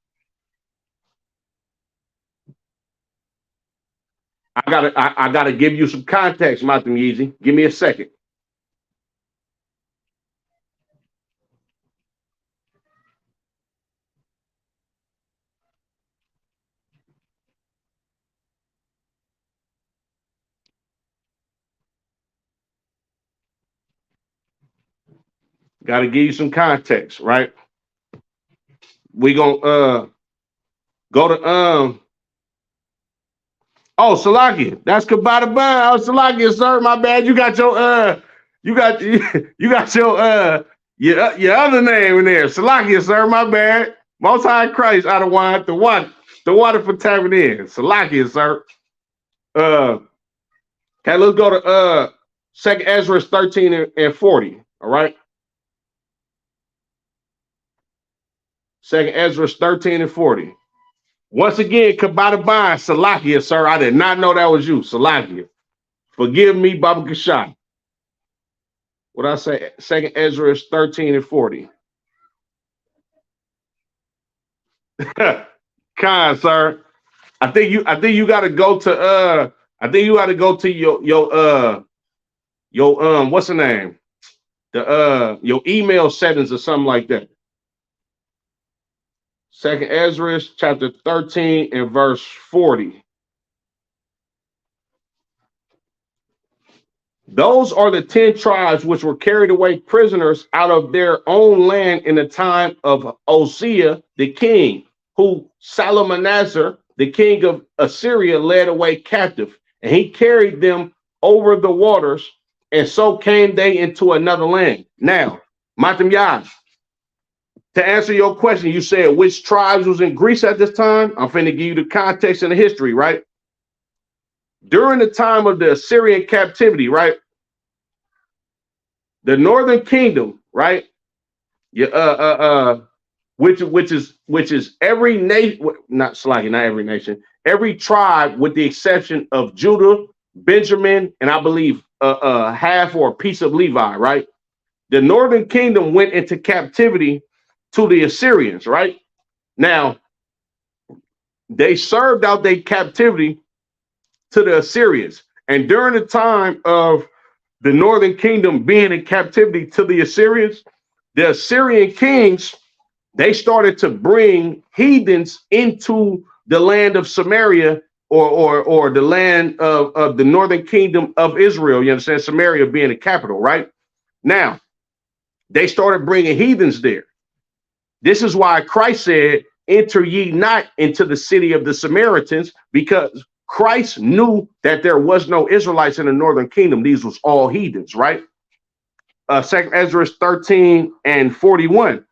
I gotta give you some context, Matam Yeezy. Give me a second. Gotta give you some context, right? We gonna go to oh, Salaki. That's Kabata Bun. Oh, Salaki, sir. My bad. You got your you got you got your other name in there. Salaki, sir. My bad. Most High Christ out of wine, the water for tapping in. Salaki, sir. Okay, let's go to Second Ezra 13 and 40. All right. Second Ezra 13 and 40. Once again, Kabata Bun, Salakia, sir. I did not know that was you. Salakia. Forgive me, Baba Kashan. What I say? Second Ezra 13 and 40. Khan, sir. I think you gotta go to your what's the name? The your email settings or something like that. Second Ezra chapter 13 and verse 40. Those are the 10 tribes which were carried away prisoners out of their own land in the time of Hosea the king, who Salmanasar, the king of Assyria, led away captive, and he carried them over the waters, and so came they into another land. Now, Matam Yaz, to answer your question, you said which tribes was in Greece at this time? I'm finna give you the context and the history, right? During the time of the Assyrian captivity, right? The northern kingdom, right? Yeah, which is every nation, not slightly, not every nation, every tribe with the exception of Judah, Benjamin, and I believe half or a piece of Levi, right? The northern kingdom went into captivity to the Assyrians, right? Now, they served out their captivity to the Assyrians. And during the time of the northern kingdom being in captivity to the Assyrians, the Assyrian kings, they started to bring heathens into the land of Samaria or the land of the northern kingdom of Israel. You understand? Samaria being the capital, right? Now, they started bringing heathens there. This is why Christ said, enter ye not into the city of the Samaritans, because Christ knew that there was no Israelites in the northern kingdom. These was all heathens, right? Second Ezra 13 and 41.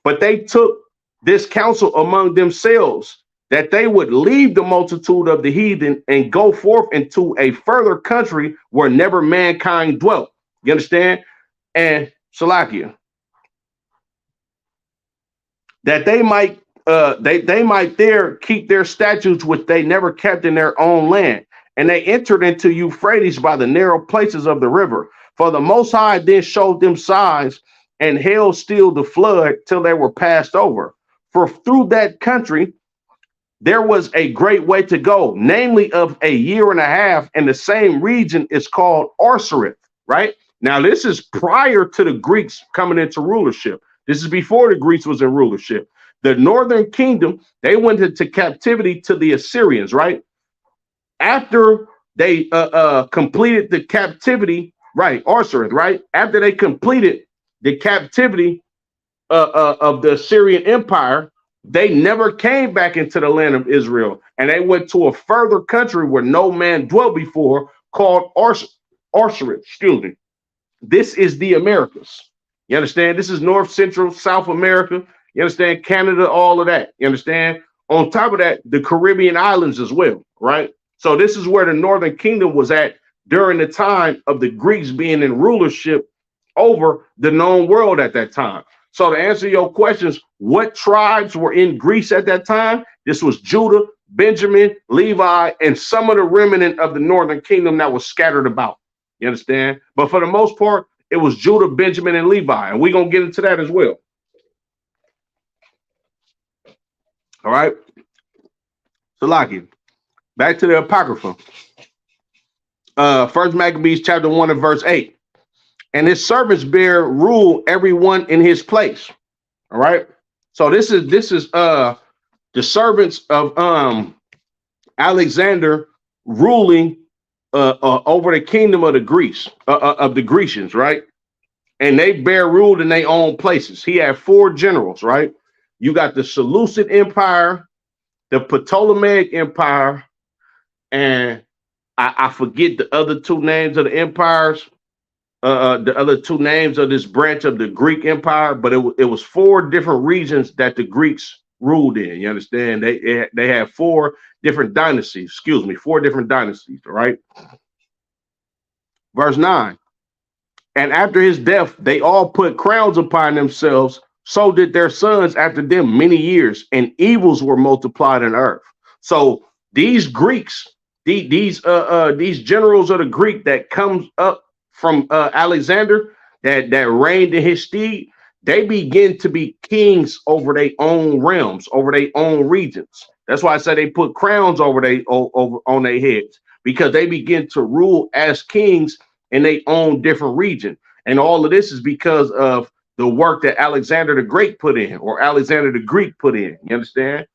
But they took this counsel among themselves that they would leave the multitude of the heathen and go forth into a further country where never mankind dwelt. You understand? And Salakia, that they might they might there keep their statutes which they never kept in their own land. And they entered into Euphrates by the narrow places of the river. For the Most High then showed them signs and held still the flood till they were passed over. For through that country there was a great way to go, namely of a year and a half, and the same region is called Arsareth, right? Now, this is prior to the Greeks coming into rulership. This is before the Greeks was in rulership. The northern kingdom, they went into captivity to the Assyrians, right? After they completed the captivity, right, Arsareth, right? After they completed the captivity of the Assyrian Empire, they never came back into the land of Israel, and they went to a further country where no man dwelt before, called Arsareth. Excuse me. This is the Americas. You understand? This is North, Central, South America. You understand? Canada, all of that. You understand? On top of that, the Caribbean islands as well, right? So this is where the Northern Kingdom was at during the time of the Greeks being in rulership over the known world at that time. So to answer your questions, what tribes were in Greece at that time? This was Judah, Benjamin, Levi, and some of the remnant of the Northern Kingdom that was scattered about. You understand? But for the most part, it was Judah, Benjamin, and Levi. And we're going to get into that as well. All right. So, Laki, back to the Apocrypha. First Maccabees chapter 1 and verse 8. And his servants bear rule everyone in his place. All right. So this is the servants of Alexander ruling over the kingdom of the Greece, of the Grecians, right? And they bear rule in their own places. He had 4 generals, right? You got the Seleucid Empire, the Ptolemaic Empire, and I forget the other 2 names of the empires, the other 2 names of this branch of the Greek Empire, but it was 4 different regions that the Greeks ruled in. You understand? They had 4 different dynasties. 4 different dynasties. All right. Verse 9. And after his death, they all put crowns upon themselves. So did their sons after them many years, and evils were multiplied in earth. So these Greeks, these generals of the Greek that comes up from Alexander, that reigned in his stead, they begin to be kings over their own realms, over their own regions. That's why I say they put crowns over on their heads, because they begin to rule as kings in their own different region. And all of this is because of the work that Alexander the Great put in, or Alexander the Greek put in. You understand?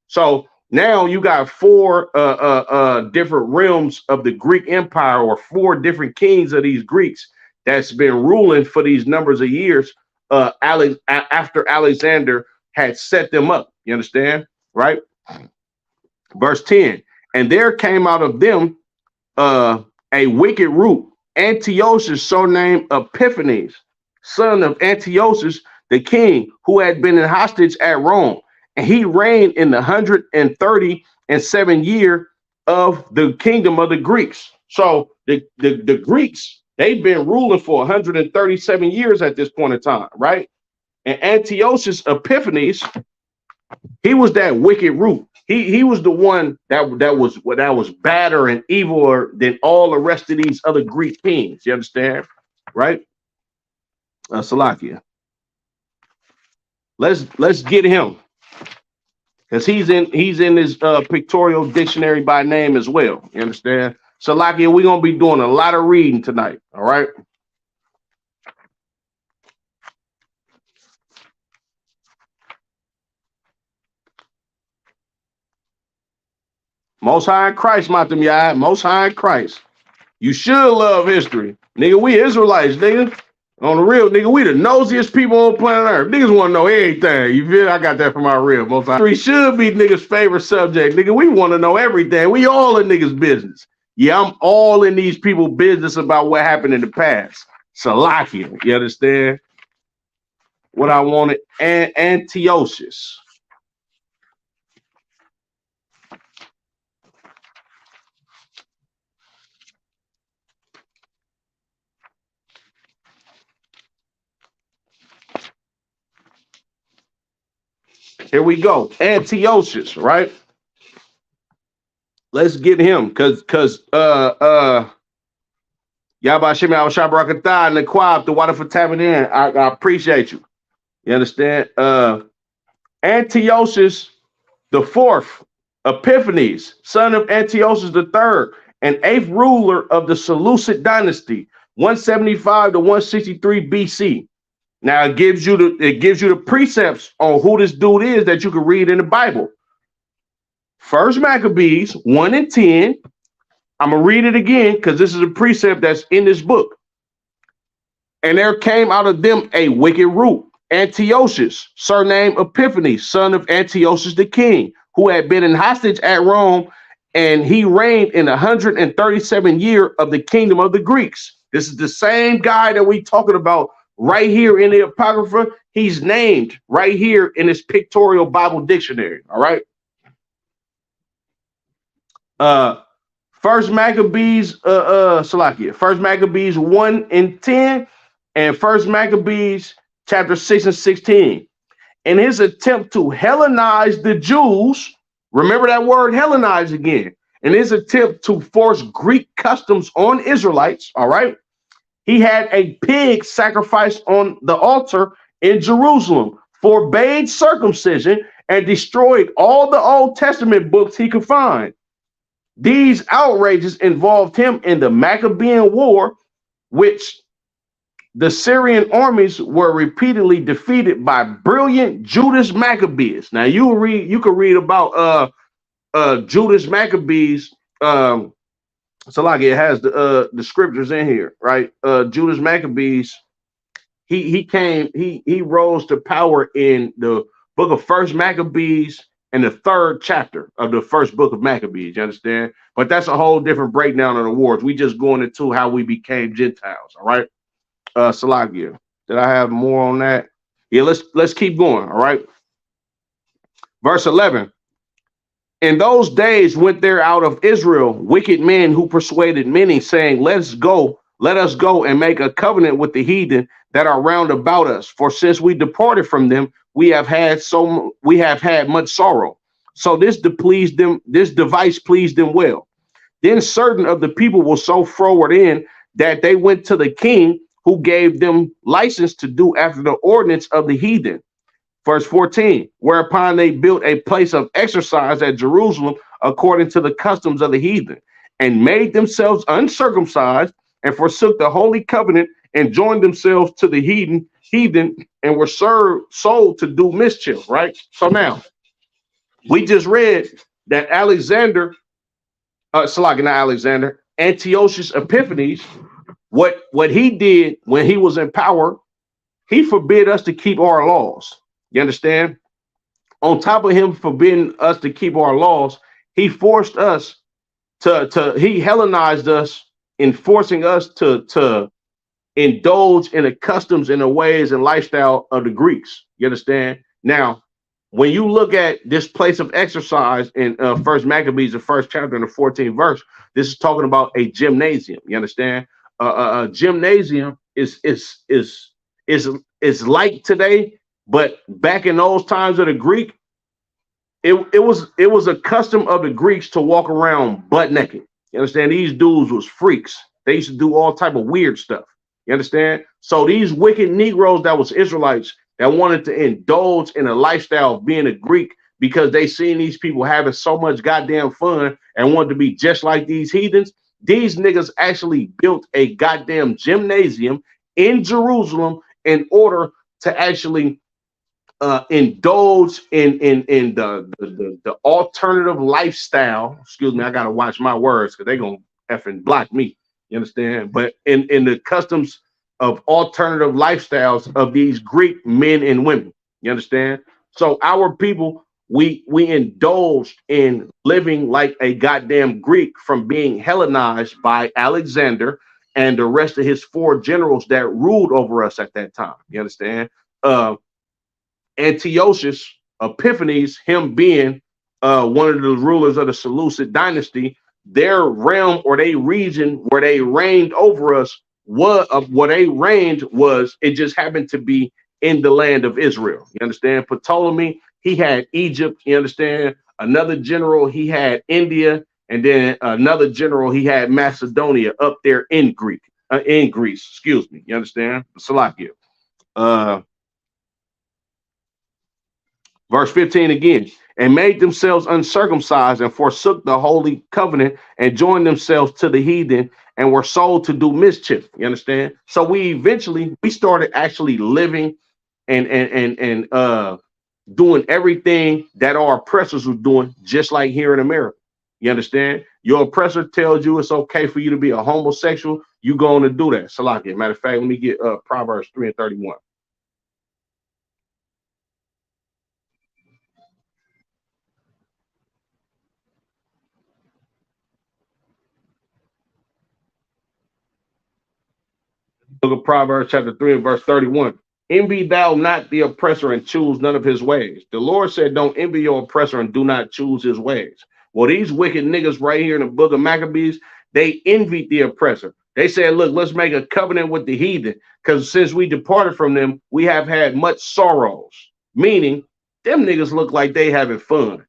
So now you got 4 different realms of the Greek Empire, or 4 different kings of these Greeks that's been ruling for these numbers of years after Alexander had set them up. You understand? Right? Verse 10. And there came out of them a wicked root, Antiochus, surnamed Epiphanes, son of Antiochus the king, who had been in hostage at Rome. And he reigned in the 137 year of the kingdom of the Greeks. So the Greeks, they've been ruling for 137 years at this point in time, right? And Antiochus Epiphanes, he was that wicked root. He was the one that was badder and eviler than all the rest of these other Greek kings. You understand, right? Salakia. Let's get him, because he's in his pictorial dictionary by name as well. You understand? Salakia, we're gonna be doing a lot of reading tonight. All right. Most High in Christ, Matam Yah. Most High in Christ. You should love history. Nigga, we Israelites, nigga. On the real, nigga, we the nosiest people on planet Earth. Niggas want to know everything. You feel? I got that from my real. Most High. History should be niggas' favorite subject. Nigga, we want to know everything. We all in niggas' business. Yeah, I'm all in these people's business about what happened in the past. Salakia, you understand? What I wanted, Antiochus. Here we go. Antiochus, right? Let's get him, because Yabashimi Al-Shabrakatah and the Quab, the water for tapping in. I appreciate you. You understand? Antiochus the 4th, Epiphanes, son of Antiochus the 3rd, and 8th ruler of the Seleucid dynasty, 175 to 163 BC. Now it gives you the precepts on who this dude is that you can read in the Bible. First Maccabees 1 and 10. I'm gonna read it again because this is a precept that's in this book. And there came out of them a wicked root, Antiochus, surnamed Epiphanes, son of Antiochus the king, who had been in hostage at Rome, and he reigned in 137 year of the kingdom of the Greeks. This is the same guy that we talking about right here in the Apocrypha. He's named right here in this pictorial Bible dictionary. All right. First Maccabees, Salakia, First Maccabees 1 and 10, and First Maccabees chapter 6 and 16. In his attempt to Hellenize the Jews, remember that word Hellenize again. in his attempt to force Greek customs on Israelites, all right, he had a pig sacrificed on the altar in Jerusalem, forbade circumcision, and destroyed all the Old Testament books he could find. These outrages involved him in the Maccabean War, which the Syrian armies were repeatedly defeated by brilliant Judas Maccabees. Now you can read about Judas Maccabees. So like it has the scriptures in here, right? Judas Maccabees, he rose to power in the book of First Maccabees and the third chapter of the first book of Maccabees. You understand? But that's a whole different breakdown of the wars. We just going into how we became Gentiles. All right. Salagia. Did I have more on that? Yeah, let's keep going. All right. Verse 11. In those days went there out of Israel wicked men who persuaded many, saying, let us go and make a covenant with the heathen that are round about us. For since we departed from them, we have had much sorrow. So this device pleased them well. Then certain of the people were so froward in that they went to the king, who gave them license to do after the ordinance of the heathen. Verse 14, whereupon they built a place of exercise at Jerusalem according to the customs of the heathen, and made themselves uncircumcised, and forsook the holy covenant, and joined themselves to the heathen, and were sold to do mischief, right? So now, we just read that Antiochus Epiphanes, what he did when he was in power, he forbid us to keep our laws. You understand? On top of him forbidding us to keep our laws, he forced us he Hellenized us in forcing us to indulge in the customs and the ways and lifestyle of the Greeks. You understand? Now, when you look at this place of exercise in First Maccabees, the first chapter and the 14th verse, this is talking about a gymnasium. You understand? A gymnasium is like today, but back in those times of the Greek, it was a custom of the Greeks to walk around butt naked. You understand? These dudes was freaks. They used to do all type of weird stuff. You understand? So these wicked Negroes that was Israelites that wanted to indulge in a lifestyle of being a Greek because they seen these people having so much goddamn fun and wanted to be just like these heathens. These niggas actually built a goddamn gymnasium in Jerusalem in order to actually indulge in the alternative lifestyle. Excuse me, I gotta watch my words because they're gonna effing block me. You understand? But in the customs of alternative lifestyles of these Greek men and women. You understand? So our people, we indulged in living like a goddamn Greek from being Hellenized by Alexander and the rest of his 4 generals that ruled over us at that time. You understand? Antiochus Epiphanes, him being one of the rulers of the Seleucid dynasty, their realm or their region where they reigned over us it just happened to be in the land of Israel. You understand? Ptolemy, he had Egypt. You understand? Another general, he had India, and then another general, he had Macedonia up there in Greece. Excuse me. You understand? Salakia. Verse 15 again, and made themselves uncircumcised and forsook the holy covenant and joined themselves to the heathen and were sold to do mischief. You understand? So we started actually living and doing everything that our oppressors were doing, just like here in America. You understand? Your oppressor tells you it's okay for you to be a homosexual, you going to do that. Salakia. Matter of fact, let me get Proverbs 3:31. Look at Proverbs chapter 3 and verse 31. Envy thou not the oppressor and choose none of his ways. The Lord said, don't envy your oppressor and do not choose his ways. Well, these wicked niggas right here in the book of Maccabees, they envied the oppressor. They said, look, let's make a covenant with the heathen, because since we departed from them, we have had much sorrows. Meaning, them niggas look like they having fun.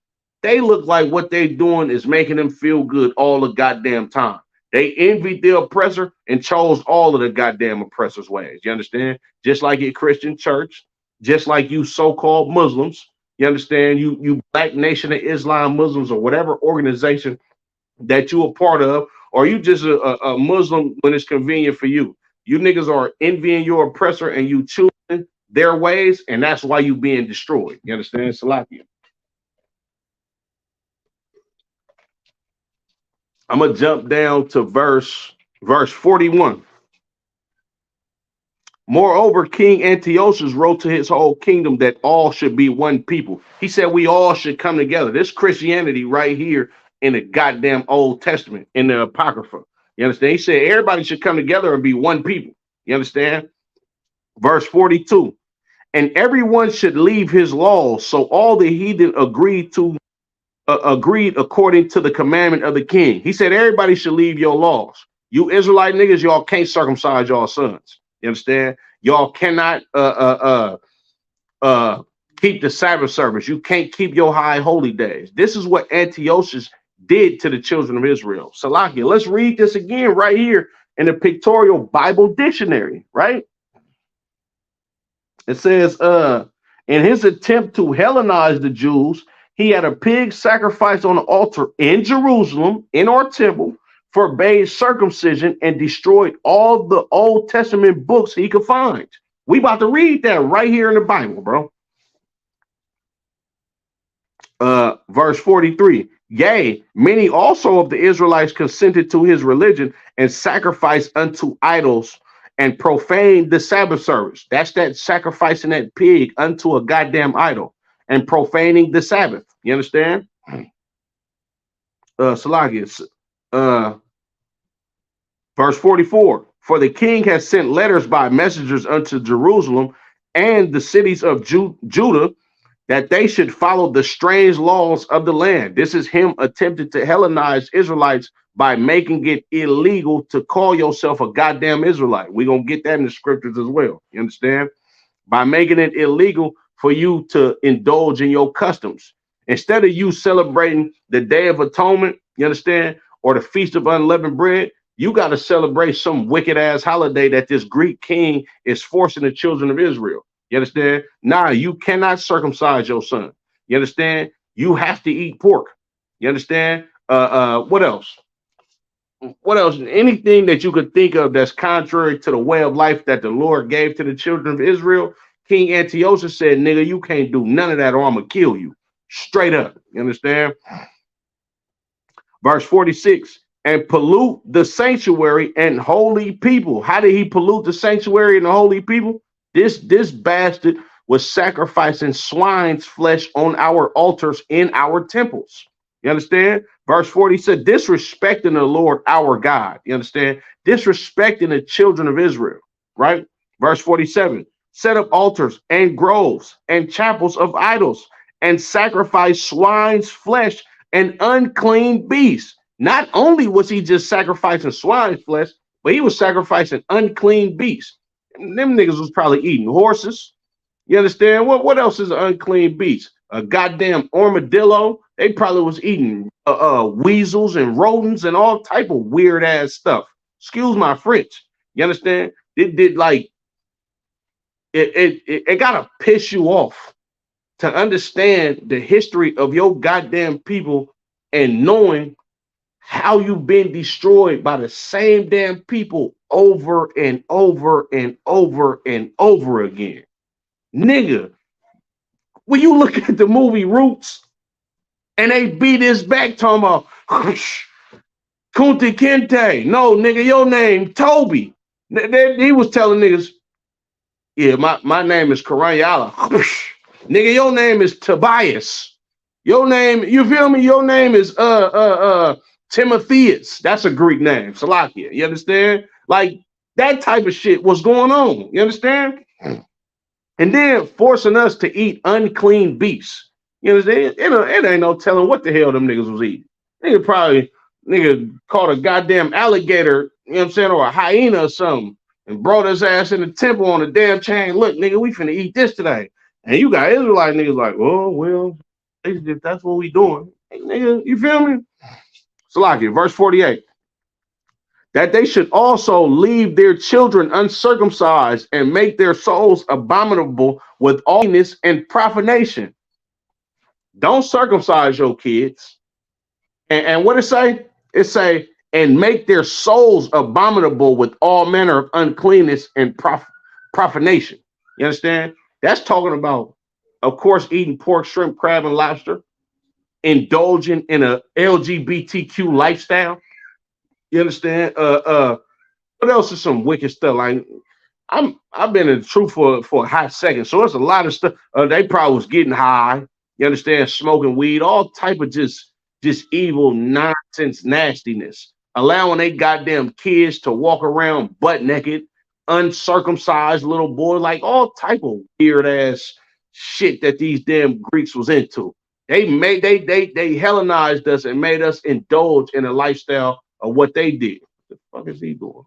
they look like what they doing is making them feel good all the goddamn time. They envied the oppressor and chose all of the goddamn oppressor's ways. You understand? Just like your Christian church, just like you so-called Muslims. You understand? You Black Nation of Islam Muslims or whatever organization that you a part of, or you just a Muslim when it's convenient for you. You niggas are envying your oppressor and you choosing their ways, and that's why you being destroyed. You understand? Salakia. I'm gonna jump down to verse 41. Moreover, King Antiochus wrote to his whole kingdom that all should be one people. He said we all should come together. This Christianity right here in the goddamn Old Testament, in the Apocrypha. You understand? He said everybody should come together and be one people. You understand? Verse 42. And everyone should leave his laws. So all the heathen agreed according to the commandment of the king. He said everybody should leave your laws. You Israelite niggas, y'all can't circumcise y'all sons. You understand? Y'all cannot keep the Sabbath service. You can't keep your high holy days. This is what Antiochus did to the children of Israel. Salakia, let's read this again right here in the Pictorial Bible Dictionary, right? It says, in his attempt to Hellenize the Jews, he had a pig sacrificed on the altar in Jerusalem, in our temple, forbade circumcision, and destroyed all the Old Testament books he could find. We about to read that right here in the Bible, bro. Verse 43. Yea, many also of the Israelites consented to his religion and sacrificed unto idols and profaned the Sabbath service. That's that sacrificing that pig unto a goddamn idol and profaning the Sabbath. You understand? Salagius. Verse 44. For the king has sent letters by messengers unto Jerusalem and the cities of Judah, that they should follow the strange laws of the land. This is him attempting to Hellenize Israelites by making it illegal to call yourself a goddamn Israelite. We're going to get that in the scriptures as well. You understand? By making it illegal for you to indulge in your customs. Instead of you celebrating the Day of Atonement, you understand, or the Feast of Unleavened Bread, you got to celebrate some wicked ass holiday that this Greek king is forcing the children of Israel. You understand? Nah, you cannot circumcise your son. You understand? You have to eat pork. You understand? What else? What else? Anything that you could think of that's contrary to the way of life that the Lord gave to the children of Israel, King Antiochus said, nigga, you can't do none of that or I'm going to kill you. Straight up. You understand? Verse 46, and pollute the sanctuary and holy people. How did he pollute the sanctuary and the holy people? This bastard was sacrificing swine's flesh on our altars in our temples. You understand? Verse 40 said, disrespecting the Lord our God. You understand? Disrespecting the children of Israel, right? Verse 47, set up altars and groves and chapels of idols and sacrifice swine's flesh and unclean beasts. Not only was he just sacrificing swine's flesh, but he was sacrificing unclean beasts. Them niggas was probably eating horses. You understand? What else is an unclean beast? A goddamn armadillo. They probably was eating weasels and rodents and all type of weird ass stuff. Excuse my French. You understand? It did like it gotta piss you off to understand the history of your goddamn people and knowing how you've been destroyed by the same damn people over and over and over and over again. Nigga, when you look at the movie Roots and they beat his back talking about Kunti Kinte. No, nigga, your name Toby. He was telling niggas, yeah, my name is Karanyala. Nigga, your name is Tobias. Your name, you feel me? Your name is Timotheus. That's a Greek name. Salakia. You understand? Like that type of shit was going on. You understand? And then forcing us to eat unclean beasts. You understand? It ain't no telling what the hell them niggas was eating. Nigga caught a goddamn alligator, you know what I'm saying, or a hyena or something, and brought his ass in the temple on a damn chain. Look, nigga, we finna eat this today. And you got Israelite niggas like, oh, well, if that's what we doing, Nigga, you feel me? Salaki, verse 48. That they should also leave their children uncircumcised and make their souls abominable with allness and profanation. Don't circumcise your kids. And what it say? It say, and make their souls abominable with all manner of uncleanness and profanation. You understand? That's talking about, of course, eating pork, shrimp, crab, and lobster, indulging in a LGBTQ lifestyle. You understand? What else is some wicked stuff? Like I've been in the truth for a hot second, so it's a lot of stuff. They probably was getting high. You understand? Smoking weed, all type of just evil nonsense, nastiness. Allowing they goddamn kids to walk around butt naked, uncircumcised little boy, like all type of weird ass shit that these damn Greeks was into. They Hellenized us and made us indulge in a lifestyle of what they did. What the fuck is he doing?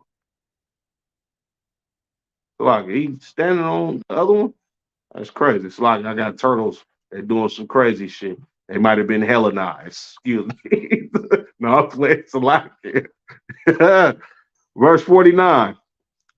Like he's standing on the other one. That's crazy. It's like I got turtles. They're doing some crazy shit. They might have been Hellenized. Excuse me. No, I'm playing Salaki. Verse 49.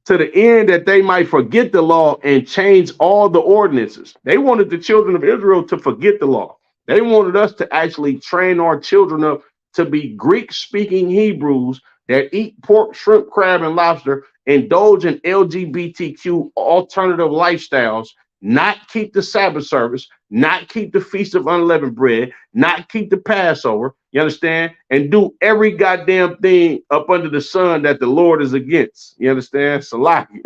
To the end that they might forget the law and change all the ordinances. They wanted the children of Israel to forget the law. They wanted us to actually train our children up to be Greek-speaking Hebrews that eat pork, shrimp, crab, and lobster, indulge in LGBTQ alternative lifestyles, not keep the Sabbath service, not keep the Feast of Unleavened Bread, not keep the Passover, you understand? And do every goddamn thing up under the sun that the Lord is against. You understand? Salaki.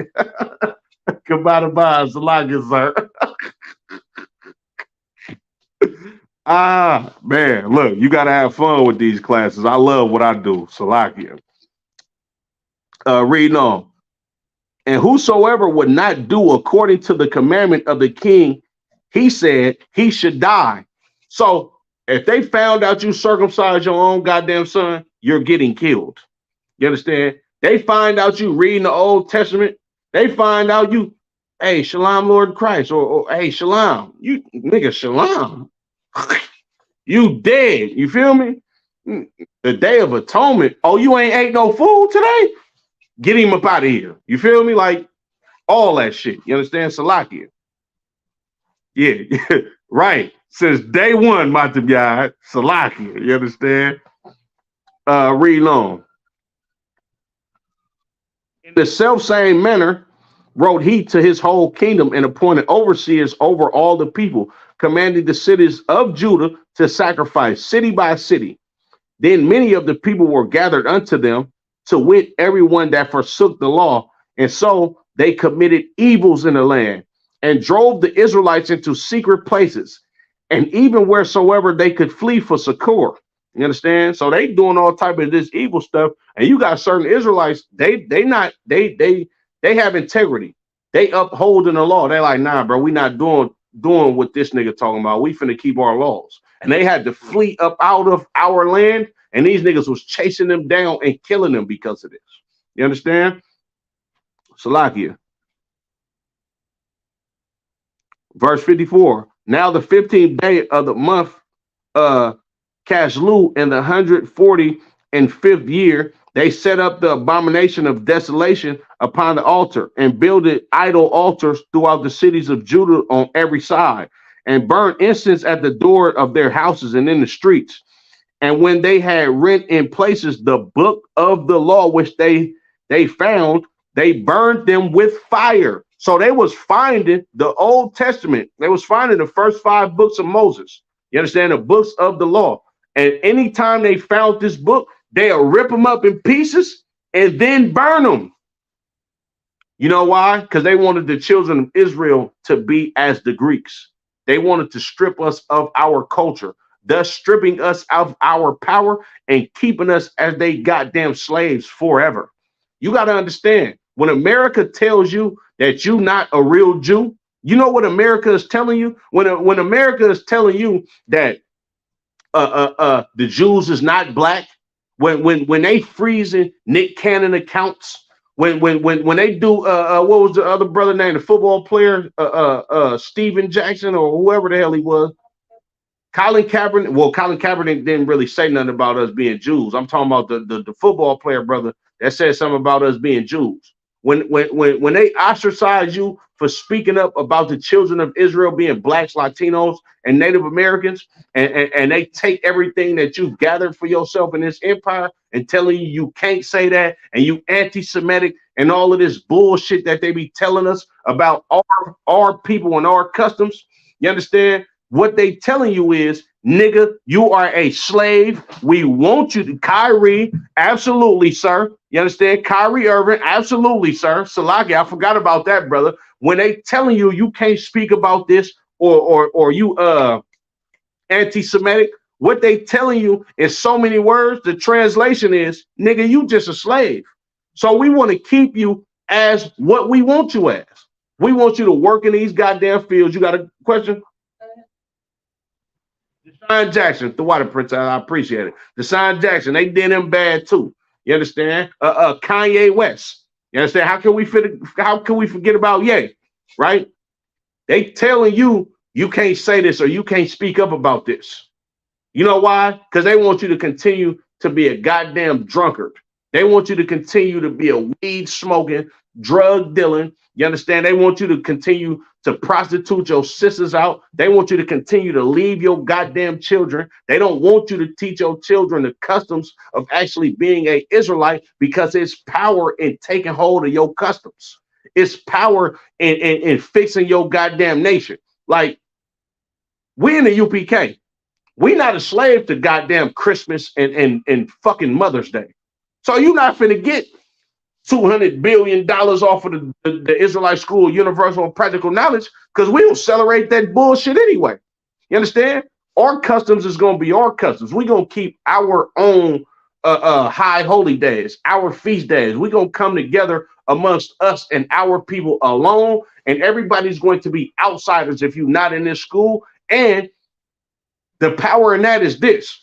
Kabata Salaki, sir. Man, look, you got to have fun with these classes. I love what I do. Salakia. Reading on. And whosoever would not do according to the commandment of the king, he said he should die. So if they found out you circumcised your own goddamn son, you're getting killed. You understand? They find out you reading the Old Testament. They find out you, hey, Shalom, Lord Christ, or hey, Shalom. You nigga, Shalom. You dead. You feel me? The Day of Atonement. Oh, you ain't ate no food today? Get him up out of here. You feel me? Like all that shit. You understand? Salakia. Yeah, right. Since day one, Matabiyah, Salakia. You understand? Read on. In the self-same manner, wrote he to his whole kingdom and appointed overseers over all the people, commanding the cities of Judah to sacrifice city by city. Then many of the people were gathered unto them, to wit, everyone that forsook the law. And so they committed evils in the land and drove the Israelites into secret places, and even wheresoever they could flee for succor. You understand? So they doing all type of this evil stuff. And you got certain Israelites, they have integrity. They upholding the law. They're like, nah, bro, we not doing what this nigga talking about. We finna keep our laws. And they had to flee up out of our land. And these niggas was chasing them down and killing them because of this. You understand? Salakia. Verse 54. Now the 15th day of the month, Caslu, in the 145th year, they set up the abomination of desolation upon the altar and builded idol altars throughout the cities of Judah on every side, and burned incense at the door of their houses and in the streets. And when they had rent in places the book of the law, which they found, they burned them with fire. So they was finding the Old Testament. They was finding the first 5 books of Moses. You understand? The books of the law. And anytime they found this book, they'll rip them up in pieces and then burn them. You know why? Because they wanted the children of Israel to be as the Greeks. They wanted to strip us of our culture, thus stripping us of our power and keeping us as they goddamn slaves forever. You got to understand, when America tells you that you're not a real Jew, you know what America is telling you? When America is telling you that the Jews is not black, when they freezing Nick Cannon accounts, when they do what was the other brother name, the football player, Steven Jackson or whoever the hell he was, Colin Kaepernick. Well, Colin Kaepernick didn't really say nothing about us being Jews. I'm talking about the football player brother that said something about us being Jews. When they ostracize you for speaking up about the children of Israel being blacks, Latinos, and Native Americans, and they take everything that you've gathered for yourself in this empire and telling you you can't say that, and you anti-Semitic and all of this bullshit that they be telling us about our people and our customs. You understand? What they telling you is, nigga, you are a slave. We want you to, Kyrie, absolutely, sir. You understand? Kyrie Irving, absolutely, sir. Salaki, I forgot about that, brother. When they telling you you can't speak about this or you anti-Semitic, what they telling you in so many words, the translation is, nigga, you just a slave. So we want to keep you as what we want you as. We want you to work in these goddamn fields. You got a question? Deshaun Jackson, the Water Prince, I appreciate it. Deshaun Jackson, they did him bad too. You understand? Kanye West. You understand? How can we forget about Ye? Right? They telling you you can't say this or you can't speak up about this. You know why? Because they want you to continue to be a goddamn drunkard. They want you to continue to be a weed smoking, drug dealing. You understand? They want you to continue to prostitute your sisters out. They want you to continue to leave your goddamn children. They don't want you to teach your children the customs of actually being an Israelite, because it's power in taking hold of your customs. It's power in fixing your goddamn nation. Like, we in the UPK. We not a slave to goddamn Christmas and fucking Mother's Day. So you're not finna get $200 billion off of the Israelite School of Universal and Practical Knowledge, because we don't celebrate that bullshit anyway. You understand? Our customs is going to be our customs. We're going to keep our own high holy days, our feast days. We're going to come together amongst us and our people alone, and everybody's going to be outsiders if you're not in this school. And the power in that is this.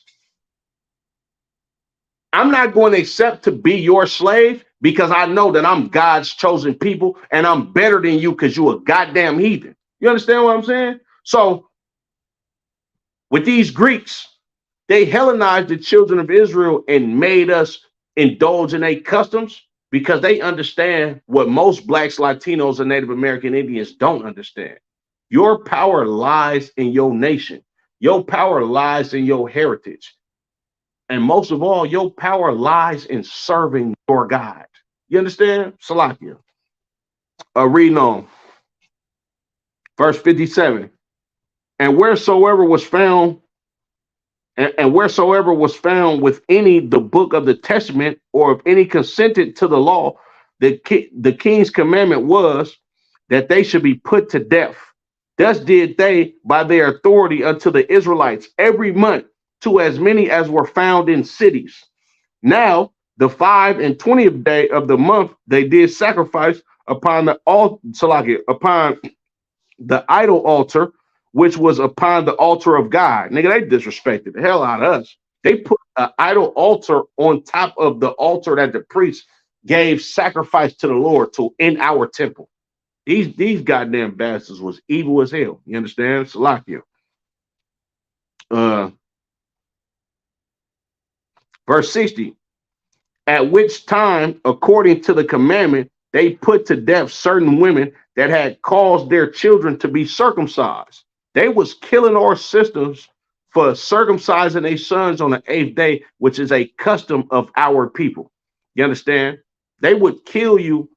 I'm not going to accept to be your slave, because I know that I'm God's chosen people and I'm better than you because you're a goddamn heathen. You understand what I'm saying? So with these Greeks, they Hellenized the children of Israel and made us indulge in their customs, because they understand what most blacks, Latinos, and Native American Indians don't understand. Your power lies in your nation. Your power lies in your heritage. And most of all, your power lies in serving your God. You understand? Salakia. Reading on. Verse 57. And wheresoever was found with any the book of the testament, or if any consented to the law, the king's commandment was that they should be put to death. Thus did they by their authority unto the Israelites every month, to as many as were found in cities. Now, the 5 and 20th day of the month, they did sacrifice upon the upon the idol altar, which was upon the altar of God. Nigga, they disrespected the hell out of us. They put an idol altar on top of the altar that the priest gave sacrifice to the Lord to in our temple. These goddamn bastards was evil as hell. You understand? Salakia. Verse 60, at which time, according to the commandment, they put to death certain women that had caused their children to be circumcised. They was killing our sisters for circumcising their sons on the 8th day, which is a custom of our people. You understand? They would kill you.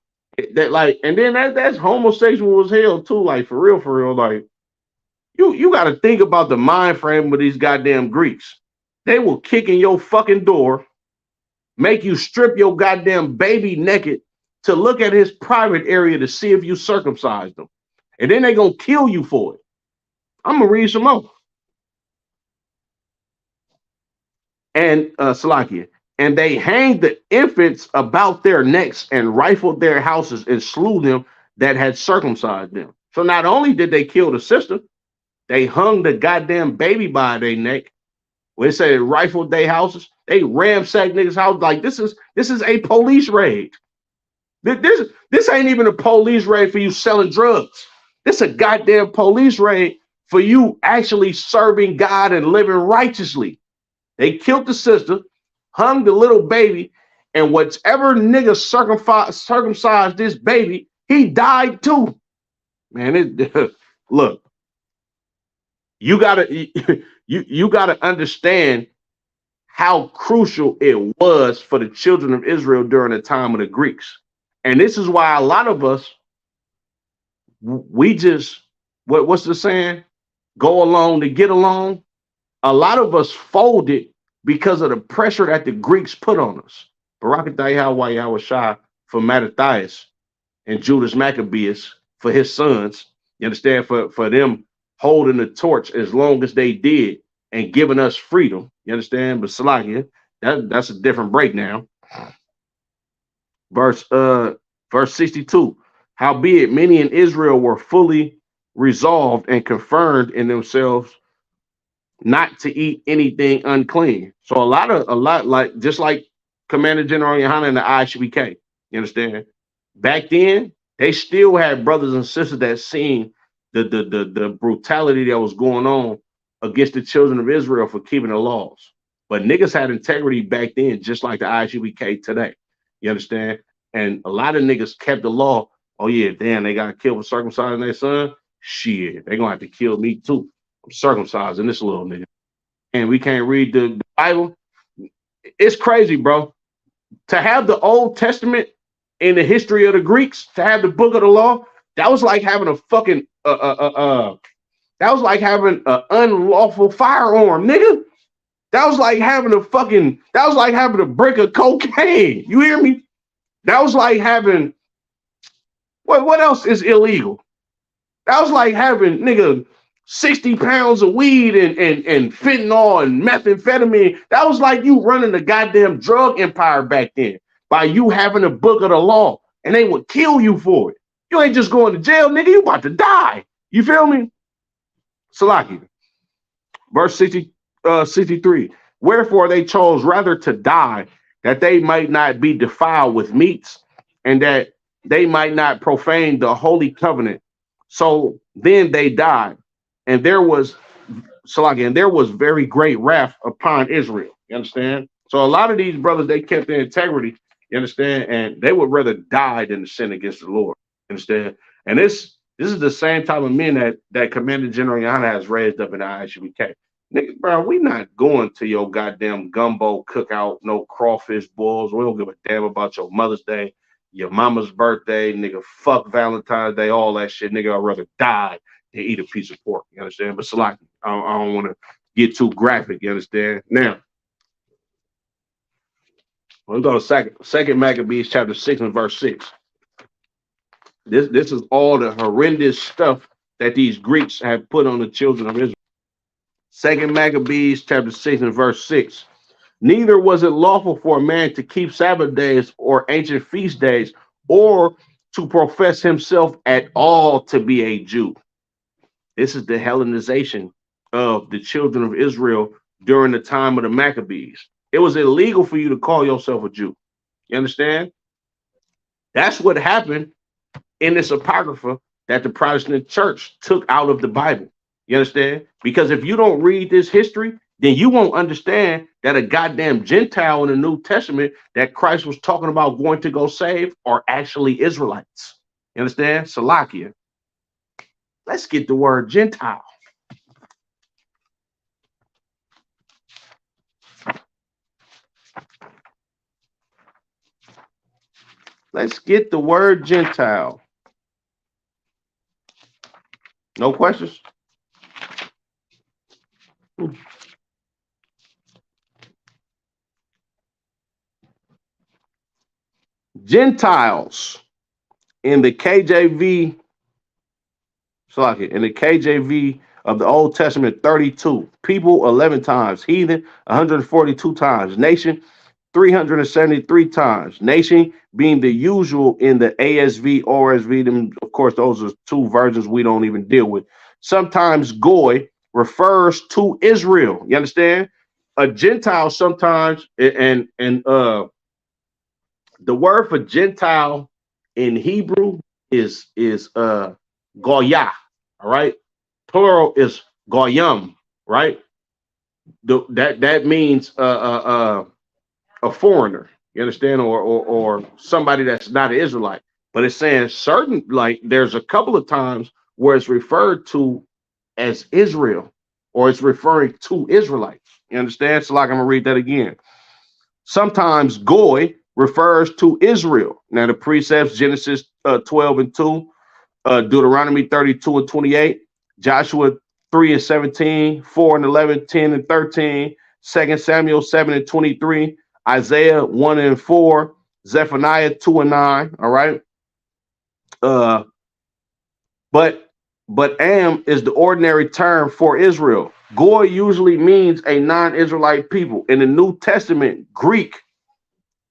That like, and then that's homosexual as hell too. Like for real. Like you got to think about the mind frame of these goddamn Greeks. They will kick in your fucking door, make you strip your goddamn baby naked to look at his private area to see if you circumcised them. And then they're going to kill you for it. I'm going to read some more. And Salakia, and they hanged the infants about their necks and rifled their houses and slew them that had circumcised them. So not only did they kill the sister, they hung the goddamn baby by their neck. When they say they rifled their houses, they ransacked niggas' house. Like this is a police raid. This ain't even a police raid for you selling drugs. This is a goddamn police raid for you actually serving God and living righteously. They killed the sister, hung the little baby, and whatever nigga circumcised this baby, he died too. Man, look, you gotta you gotta understand how crucial it was for the children of Israel during the time of the Greeks. And this is why a lot of us, we just, what's the saying? Go along to get along. A lot of us folded because of the pressure that the Greeks put on us. Barakatah Yahweh Shah for Mattathias and Judas Maccabeus for his sons. You understand? For them holding the torch as long as they did and giving us freedom. You understand? But Salakia, that's a different breakdown. Verse 62. Howbeit many in Israel were fully resolved and confirmed in themselves not to eat anything unclean. So a lot like just like Commander General Yohana and the Isupk. You understand? Back then, they still had brothers and sisters that seen the brutality that was going on against the children of Israel for keeping the laws. But niggas had integrity back then, just like the Isupk today. You understand? And a lot of niggas kept the law. Oh yeah, damn, they got killed for circumcising their son. Shit, they gonna have to kill me too. I'm circumcising this little nigga. And we can't read the Bible. It's crazy, bro. To have the Old Testament in the history of the Greeks, to have the book of the law, that was like having a fucking that was like having an unlawful firearm, nigga. That was like having a brick of cocaine. You hear me? That was like having what else is illegal? That was like having, nigga, 60 pounds of weed and fentanyl and methamphetamine. That was like you running the goddamn drug empire back then by you having a book of the law, and they would kill you for it. You ain't just going to jail, nigga. You about to die. You feel me? Salaki. Verse 63. Wherefore they chose rather to die, that they might not be defiled with meats, and that they might not profane the holy covenant. So then they died, and there was very great wrath upon Israel. You understand? So a lot of these brothers, they kept their integrity. You understand? And they would rather die than to sin against the Lord. You understand? And this is the same type of men that Commander General Yana has raised up in the ISUBK. Nigga, bro, we not going to your goddamn gumbo cookout, no crawfish balls. We don't give a damn about your Mother's Day, your mama's birthday, nigga, fuck Valentine's Day, all that shit. Nigga, I'd rather die than eat a piece of pork. You understand? But Salaki, I don't want to get too graphic. You understand? Now, let's go to second Maccabees chapter 6 and verse 6. This is all the horrendous stuff that these Greeks have put on the children of Israel. Second Maccabees chapter 6 and verse 6. Neither was it lawful for a man to keep Sabbath days or ancient feast days, or to profess himself at all to be a Jew. This is the Hellenization of the children of Israel during the time of the Maccabees. It was illegal for you to call yourself a Jew. You understand? That's what happened in this apocrypha that the Protestant church took out of the Bible. You understand? Because if you don't read this history, then you won't understand that a goddamn Gentile in the New Testament that Christ was talking about going to go save are actually Israelites. You understand? Salakia. Let's get the word Gentile. Let's get the word Gentile. No questions? Gentiles in the KJV, in the KJV of the Old Testament, 32. People, 11 times. Heathen, 142 times. Nation, 373 times. Nation being the usual in the ASV, ORSV. Them, of course, those are two versions we don't even deal with. Sometimes Goy refers to Israel. You understand? A Gentile sometimes, and the word for Gentile in Hebrew is Goyah. All right. plural is goyim, right? That means a foreigner. You understand, or somebody that's not an Israelite. But it's saying certain, like there's a couple of times where it's referred to as Israel, or it's referring to Israelites. You understand? So like I'm gonna read that again. Sometimes Goy refers to Israel. Now the precepts Genesis 12 and 2, Deuteronomy 32 and 28, Joshua 3 and 17, 4 and 11, 10 and 13, 2 Samuel 7 and 23, Isaiah 1 and 4, Zephaniah 2 and 9. All right. Uh, but Am is the ordinary term for Israel. Goy usually means a non-Israelite people. In the New Testament, Greek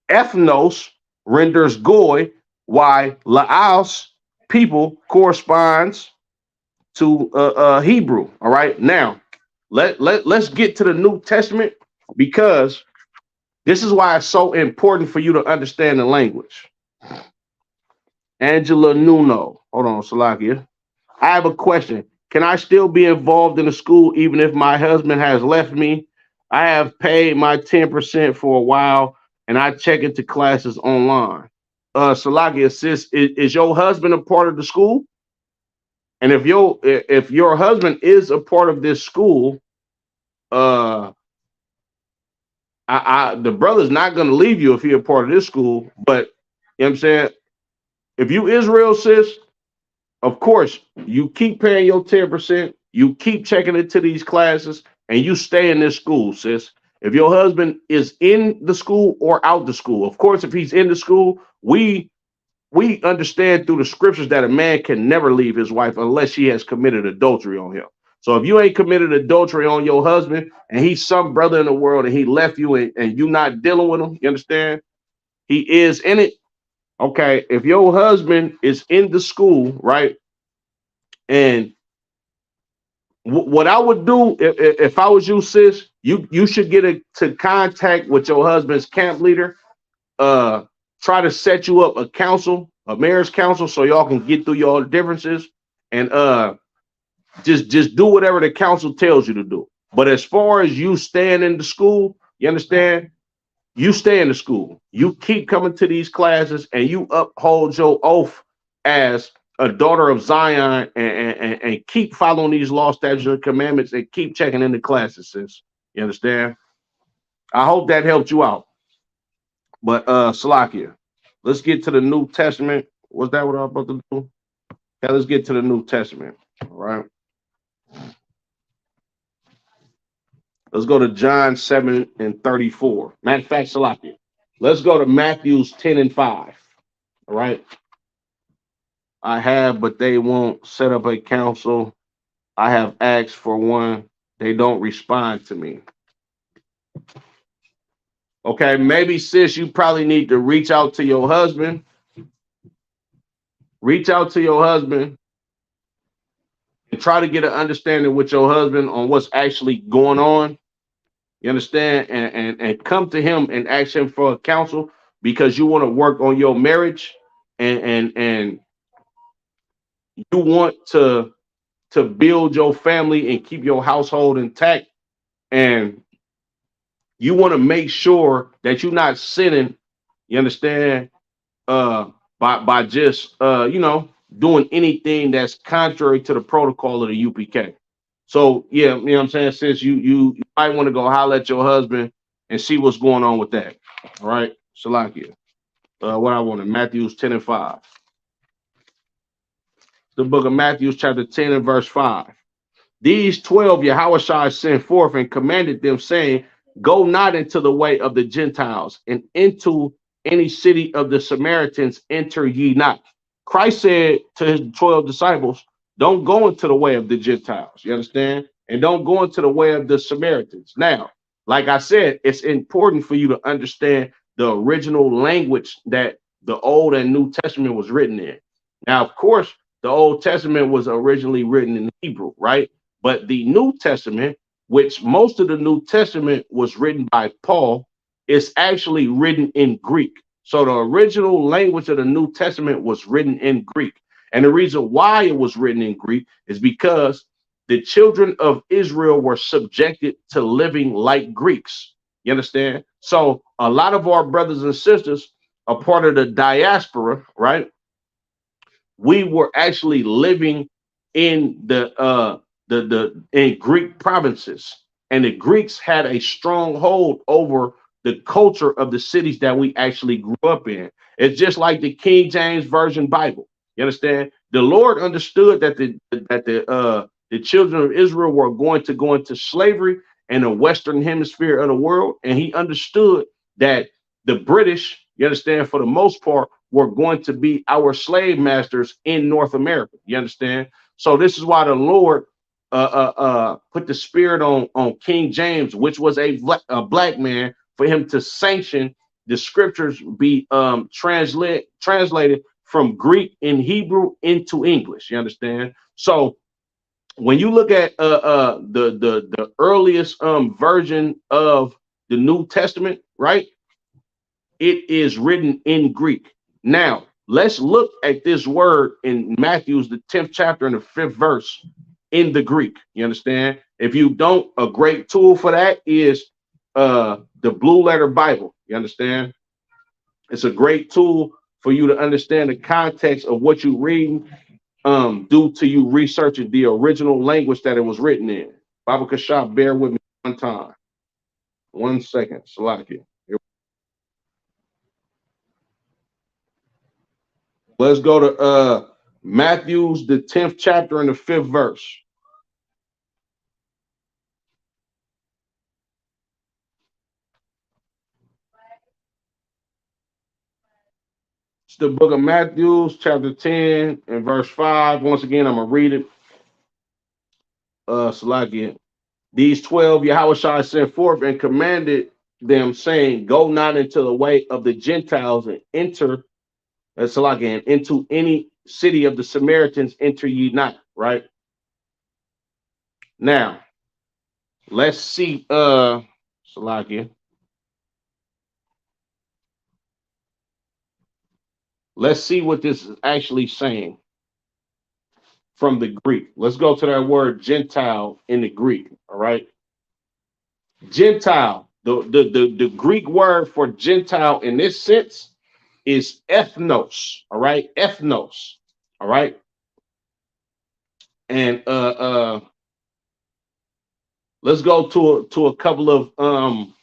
ethnos renders Goy, while Laos people corresponds to Hebrew. All right. Now, let's get to the New Testament, because this is why it's so important for you to understand the language. Angela Nuno. Hold on, Salakia. I have a question. Can I still be involved in the school even if my husband has left me? I have paid my 10% for a while and I check into classes online. Salakia, sis, is your husband a part of the school? And if your husband is a part of this school, the brother's not going to leave you if he's a part of this school. But you know what I'm saying? If you Israel, sis, of course, you keep paying your 10%, you keep checking into these classes, and you stay in this school, sis. If your husband is in the school or out the school, of course, if he's in the school, we understand through the scriptures that a man can never leave his wife unless she has committed adultery on him. So if you ain't committed adultery on your husband and he's some brother in the world and he left you and you not dealing with him, you understand? He is in it. Okay, if your husband is in the school, right? And what I would do if I was you, sis, you should get to contact with your husband's camp leader. Try to set you up a marriage council, so y'all can get through your differences, and just do whatever the council tells you to do. But as far as you staying in the school, you understand? You stay in the school. You keep coming to these classes, and you uphold your oath as a daughter of Zion, and keep following these law, statutes, and commandments, and keep checking in the classes, sis. You understand? I hope that helped you out. But Salakia, let's get to the New Testament. Was that what I'm about to do? Yeah, let's get to the New Testament. All right. Let's go to John 7 and 34. Matter of fact, Salakia. Let's go to Matthew's 10 and 5. All right. I have, but they won't set up a council. I have asked for one. They don't respond to me. Okay, maybe, sis, you probably need to reach out to your husband. Reach out to your husband and try to get an understanding with your husband on what's actually going on. You understand? And come to him and ask him for counsel, because you want to work on your marriage, and you want to build your family and keep your household intact. And you want to make sure that you're not sinning, you understand, by just doing anything that's contrary to the protocol of the UPK. So yeah, you know what I'm saying, sis, you might want to go holler at your husband and see what's going on with that. All right, Salakia. What I wanted, Matthew's 10 and 5. The book of Matthew, chapter 10 and verse 5. These 12 Yahushua sent forth and commanded them, saying, go not into the way of the Gentiles, and into any city of the Samaritans enter ye not. Christ said to his 12 disciples, don't go into the way of the Gentiles, you understand? And don't go into the way of the Samaritans. Now, like I said, it's important for you to understand the original language that the Old and New Testament was written in. Now, of course, the Old Testament was originally written in Hebrew, right? But the New Testament, which most of the New Testament was written by Paul, is actually written in Greek. So the original language of the New Testament was written in Greek. And the reason why it was written in Greek is because the children of Israel were subjected to living like Greeks. You understand? So a lot of our brothers and sisters are part of the diaspora, right? We were actually living in the in Greek provinces, and the Greeks had a strong hold over the culture of the cities that we actually grew up in. It's just like the King James Version Bible. You understand? The Lord understood that the children of Israel were going to go into slavery in the Western Hemisphere of the world, and He understood that the British, you understand, for the most part, were going to be our slave masters in North America. You understand? So this is why the Lord put the spirit on King James, which was a black man, for him to sanction the scriptures be translated from Greek and Hebrew into English. You understand? So when you look at the earliest version of the New Testament, right? It is written in Greek. Now, let's look at this word in Matthew's, the 10th chapter and the 5th verse in the Greek. You understand? If you don't, a great tool for that is the Blue Letter Bible. You understand? It's a great tool for you to understand the context of what you're reading due to you researching the original language that it was written in. Baba Kashab, bear with me one time. 1 second. Salaki. Let's go to Matthew's, the 10th chapter and the 5th verse. It's the book of Matthew, chapter 10 and verse 5. Once again, I'm going to read it. Salakia. These 12 Yahushua sent forth and commanded them, saying, go not into the way of the Gentiles and enter, Salakia, and into any city of the Samaritans enter ye not. Right? Now, let's see, Salakia. Let's see what this is actually saying from the Greek. Let's go to that word Gentile in the Greek. All right. Gentile. The Greek word for Gentile in this sense is ethnos. All right. Ethnos. All right. And let's go to a couple of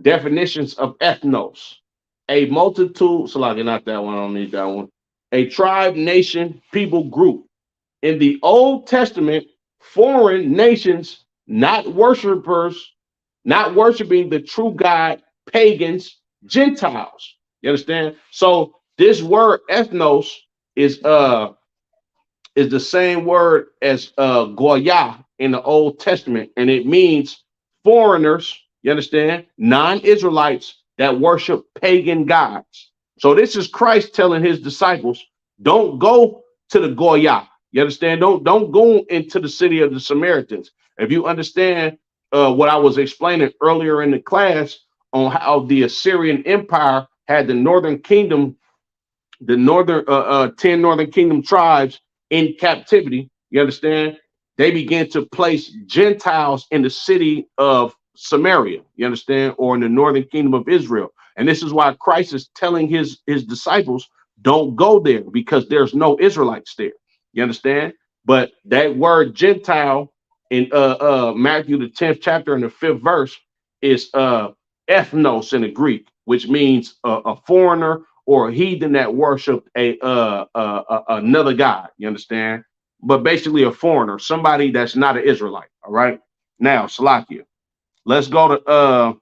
definitions of ethnos. A multitude, so like not that one, I don't need that one. A tribe, nation, people group. In the Old Testament, foreign nations, not worshipers, not worshiping the true God, pagans, Gentiles. You understand? So this word ethnos is the same word as Goya in the Old Testament, and it means foreigners, you understand, non-Israelites that worship pagan gods. So this is Christ telling his disciples, don't go to the Goya. You understand? Don't go into the city of the Samaritans. If you understand what I was explaining earlier in the class on how the Assyrian Empire had the northern kingdom, the northern 10 northern kingdom tribes in captivity, you understand? They began to place Gentiles in the city of Samaria, you understand, or in the northern kingdom of Israel. And this is why Christ is telling his disciples, don't go there because there's no Israelites there. You understand? But that word Gentile in Matthew the 10th chapter and the 5th verse is ethnos in the Greek, which means a foreigner or a heathen that worshiped another god. You understand? But basically a foreigner, somebody that's not an Israelite. All right. Now, Salakia. Let's go to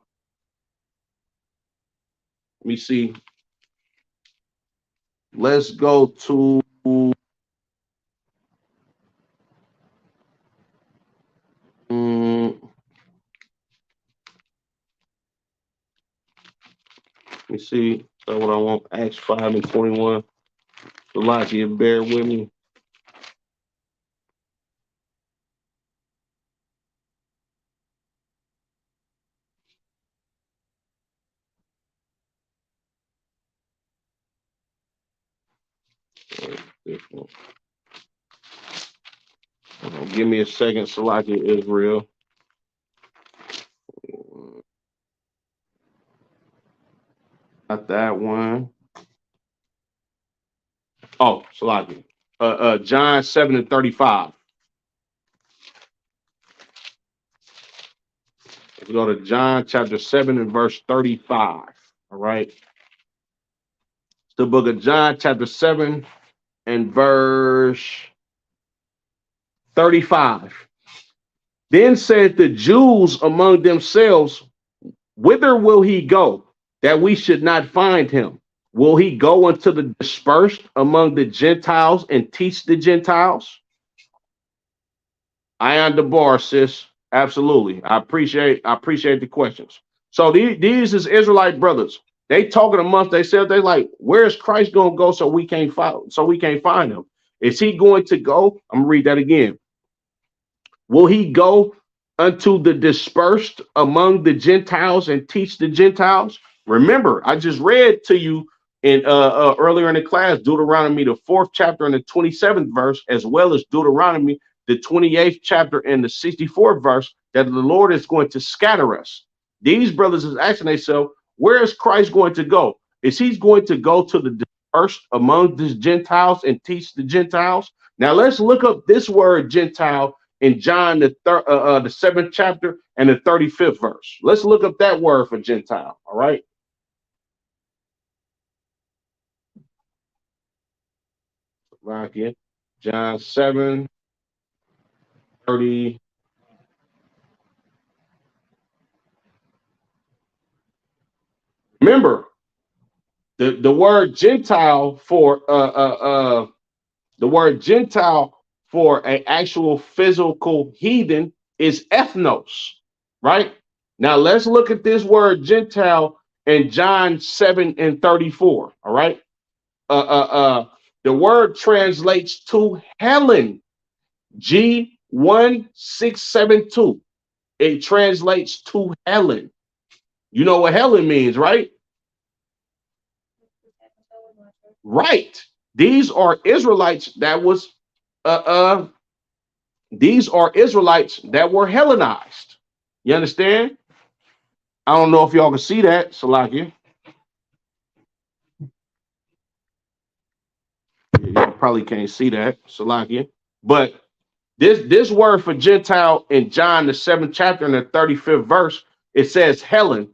let me see. Let's go to let me see. So what I want, Acts 5 and 21. Salakia, bear with me. Give me a second, Salakia Israel. Not that one. Oh, Salakia. John 7:35. Let's go to John chapter 7 and verse 35. All right. It's the book of John chapter 7 and verse 35. Then said the Jews among themselves, whither will he go, that we should not find him? Will he go unto the dispersed among the Gentiles and teach the Gentiles? I am the bar, sis. Absolutely. I appreciate the questions. So these is Israelite brothers. They talking amongst themselves. They like, where's Christ gonna go so we can't find him? Is he going to go? I'm gonna read that again. Will he go unto the dispersed among the Gentiles and teach the Gentiles? Remember, I just read to you in earlier in the class, Deuteronomy, the 4th chapter and the 27th verse, as well as Deuteronomy, the 28th chapter and the 64th verse, that the Lord is going to scatter us. These brothers is asking themselves, where is Christ going to go? Is he going to go to the dispersed among the Gentiles and teach the Gentiles? Now let's look up this word Gentile in John the 7th chapter and the 35th verse. Let's look up that word for Gentile. All right. Right here. John 7:30. Remember, the word Gentile for the word Gentile for an actual physical heathen is ethnos, right? Now let's look at this word Gentile in John 7 and 34. All right. The word translates to Helen, G1672. It translates to Helen. You know what Helen means, right? Right. These are Israelites that was these are Israelites that were Hellenized. You understand? I don't know if y'all can see that, Salakia. You probably can't see that, Salakia. But this word for Gentile in John the 7th chapter and the 35th verse, it says Helen,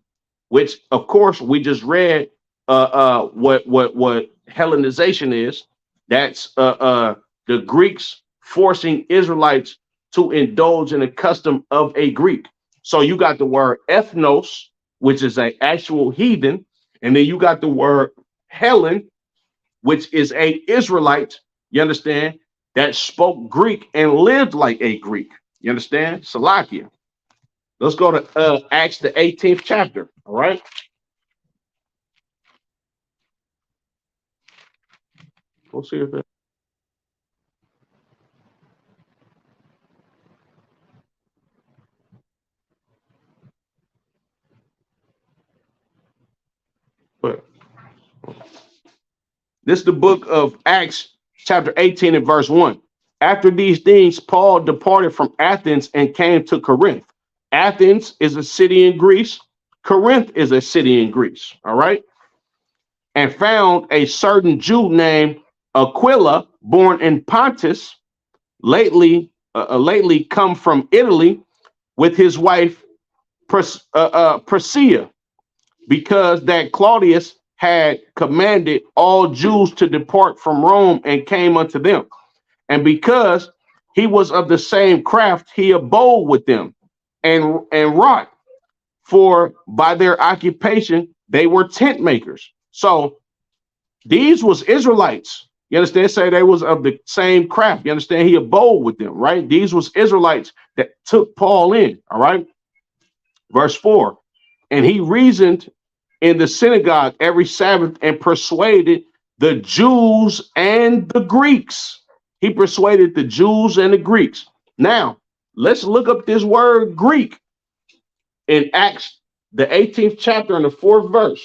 which of course we just read what Hellenization is. That's the Greeks forcing Israelites to indulge in the custom of a Greek. So you got the word ethnos, which is an actual heathen, and then you got the word Helen, which is a Israelite, you understand, that spoke Greek and lived like a Greek. You understand? Salakia. Let's go to Acts the 18th chapter. All right. We'll see if it. But this is the book of Acts, chapter 18 and verse 1. After these things, Paul departed from Athens and came to Corinth. Athens is a city in Greece. Corinth is a city in Greece. All right. And found a certain Jew named Aquila, born in Pontus, lately come from Italy, with his wife Priscilla, because that Claudius had commanded all Jews to depart from Rome and came unto them. And because he was of the same craft, he abode with them and wrought, for by their occupation they were tent makers. So these was Israelites. You understand? Say they was of the same craft. You understand? He abode with them, right? These was Israelites that took Paul in. All right. Verse 4. And he reasoned in the synagogue every Sabbath and persuaded the Jews and the Greeks. He persuaded the Jews and the Greeks. Now, let's look up this word Greek in Acts, the 18th chapter and the 4th verse.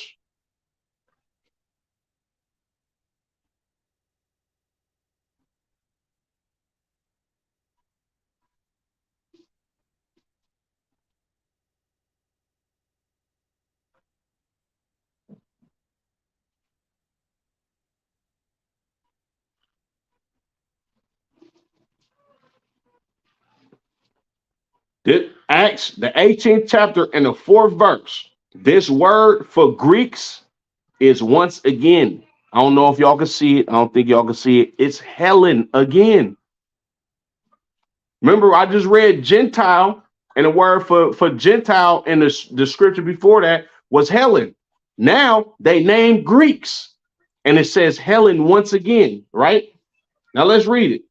Acts, the 18th chapter and the 4th verse. This word for Greeks is once again. I don't know if y'all can see it. I don't think y'all can see it. It's Helen again. Remember, I just read Gentile, and the word for Gentile in the scripture before that was Helen. Now they named Greeks, and it says Helen once again, right? Now let's read it.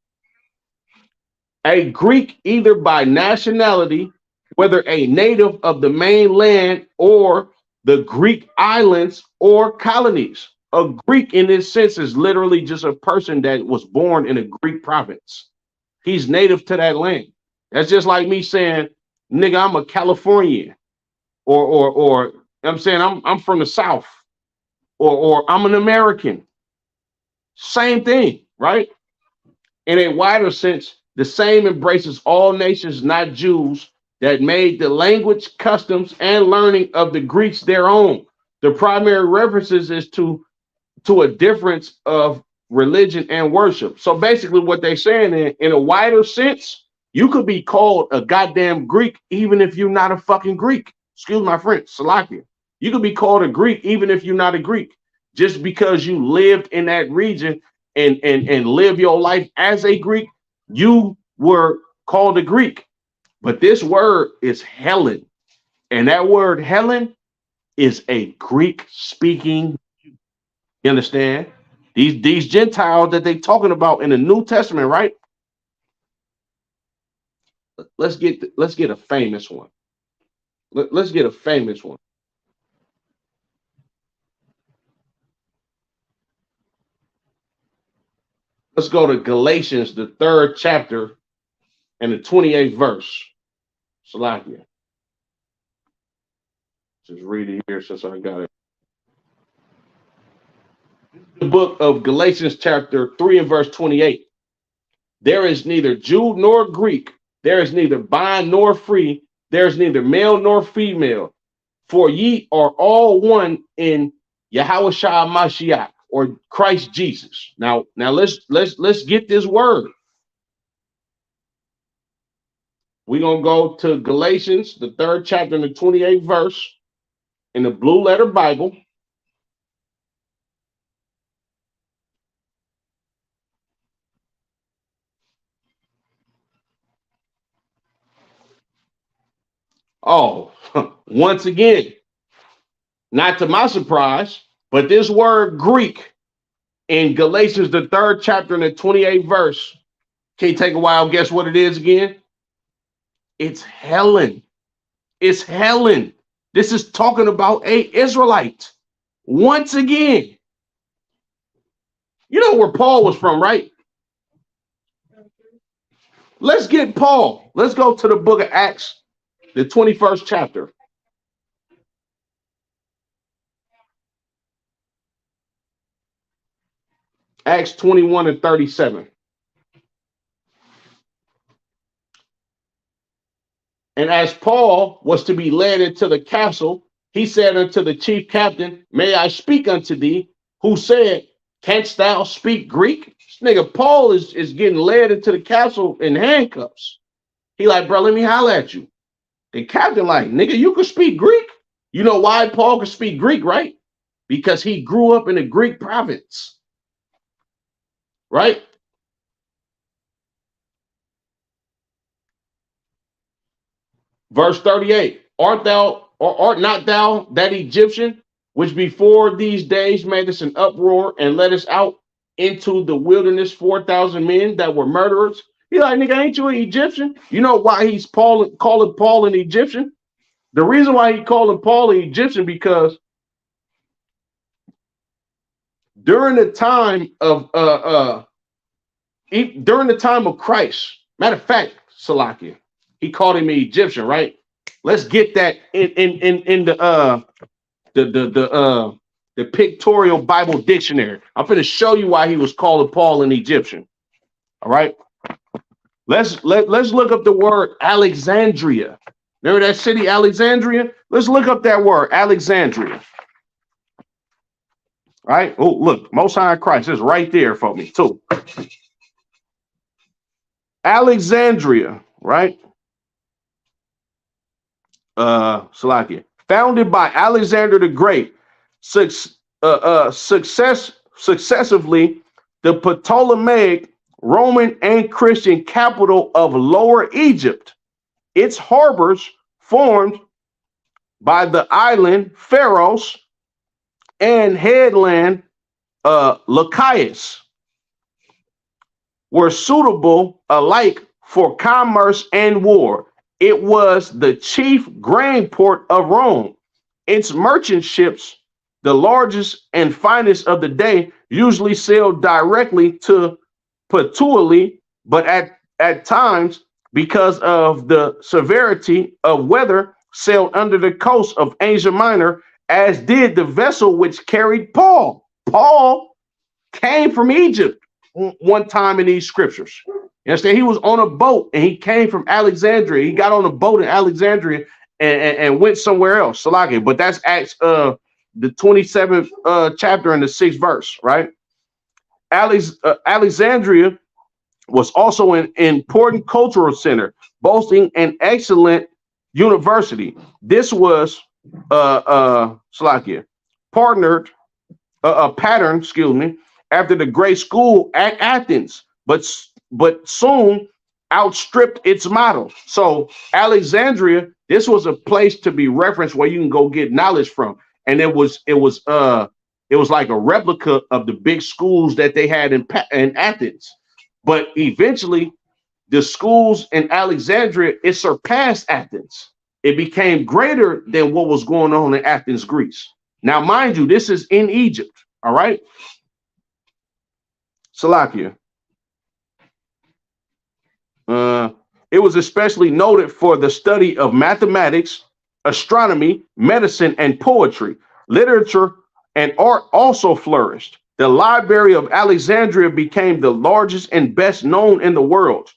A Greek, either by nationality, whether a native of the mainland or the Greek islands or colonies. A Greek in this sense is literally just a person that was born in a Greek province. He's native to that land. That's just like me saying, nigga, I'm a Californian, or I'm saying I'm from the South, or I'm an American. Same thing, right? In a wider sense, the same embraces all nations, not Jews, that made the language, customs, and learning of the Greeks their own. The primary references is to a difference of religion and worship. So basically what they're saying in a wider sense, you could be called a goddamn Greek even if you're not a fucking Greek. Excuse my French, Salakia. You could be called a Greek even if you're not a Greek, just because you lived in that region and live your life as a Greek, you were called a Greek. But this word is Helen, and that word Helen is a Greek speaking. You understand? These Gentiles that they talking about in the New Testament, right? Let's get a famous one. Let's get a famous one. Let's go to Galatians, the 3rd chapter and the 28th verse. Salakia. Just read it here since I got it. The book of Galatians, chapter 3 and verse 28. There is neither Jew nor Greek. There is neither bond nor free. There is neither male nor female. For ye are all one in Yahushua Mashiach, or Christ Jesus. Now let's get this word. We're gonna go to Galatians, the 3rd chapter and the 28th verse in the Blue Letter Bible. Oh, once again, not to my surprise, but this word Greek in Galatians, the 3rd chapter and the 28th verse, can you take a while? Guess what it is again? It's Helen. It's Helen. This is talking about a Israelite. Once again. You know where Paul was from, right? Let's get Paul. Let's go to the book of Acts, the 21st chapter. Acts 21 and 37. And as Paul was to be led into the castle, he said unto the chief captain, may I speak unto thee? Who said, canst thou speak Greek? This nigga Paul is getting led into the castle in handcuffs. He like, bro, let me holler at you. The captain like, nigga, you can speak Greek? You know why Paul can speak Greek, right? Because he grew up in a Greek province. Right? Verse 38, art not thou that Egyptian, which before these days made us an uproar and led us out into the wilderness 4,000 men that were murderers? He like, nigga, ain't you an Egyptian? You know why he's calling Paul an Egyptian? The reason why he calling Paul an Egyptian, because during the time of Christ, matter of fact, Salakia, he called him an Egyptian, right? Let's get that in the pictorial Bible dictionary. I'm going to show you why he was calling Paul an Egyptian. All right. Let's look up the word Alexandria. Remember that city, Alexandria? Let's look up that word, Alexandria. All right. Oh, look, Most High Christ is right there for me too. Alexandria, right? Salakia, founded by Alexander the Great, successively the Ptolemaic, Roman, and Christian capital of Lower Egypt. Its harbors formed by the island Pharos and headland Lachias were suitable alike for commerce and war. It was the chief grain port of Rome. Its merchant ships, the largest and finest of the day, usually sailed directly to Puteoli, but at times, because of the severity of weather, sailed under the coast of Asia Minor, as did the vessel which carried Paul. Paul came from Egypt one time in these scriptures. You understand? He was on a boat and he came from Alexandria. He got on a boat in Alexandria and went somewhere else. Salaki. But that's Acts the 27th chapter and the 6th verse, right? Alexandria was also an important cultural center, boasting an excellent university. This was Salakia, patterned, after the great school at Athens, but soon outstripped its model. So Alexandria, this was a place to be referenced where you can go get knowledge from, and it was like a replica of the big schools that they had in Athens. But eventually, the schools in Alexandria, it surpassed Athens. It became greater than what was going on in Athens, Greece. Now, mind you, this is in Egypt, all right? Salakia. It was especially noted for the study of mathematics, astronomy, medicine, and poetry. Literature and art also flourished. The Library of Alexandria became the largest and best known in the world.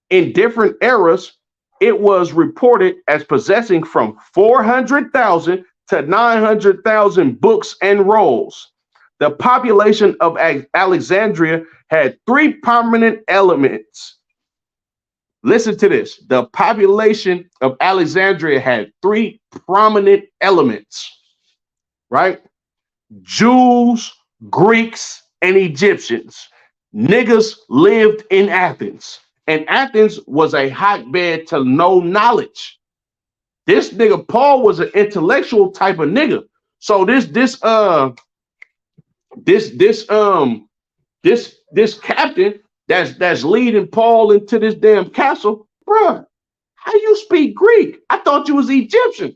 In different eras, it was reported as possessing from 400,000 to 900,000 books and rolls. The population of Alexandria had three prominent elements. Listen to this. The population of Alexandria had three prominent elements, right? Jews, Greeks, and Egyptians. Niggas lived in Athens, and Athens was a hotbed to know knowledge. This nigga Paul was an intellectual type of nigga. So this captain that's leading Paul into this damn castle, bruh, how you speak Greek? I thought you was Egyptian,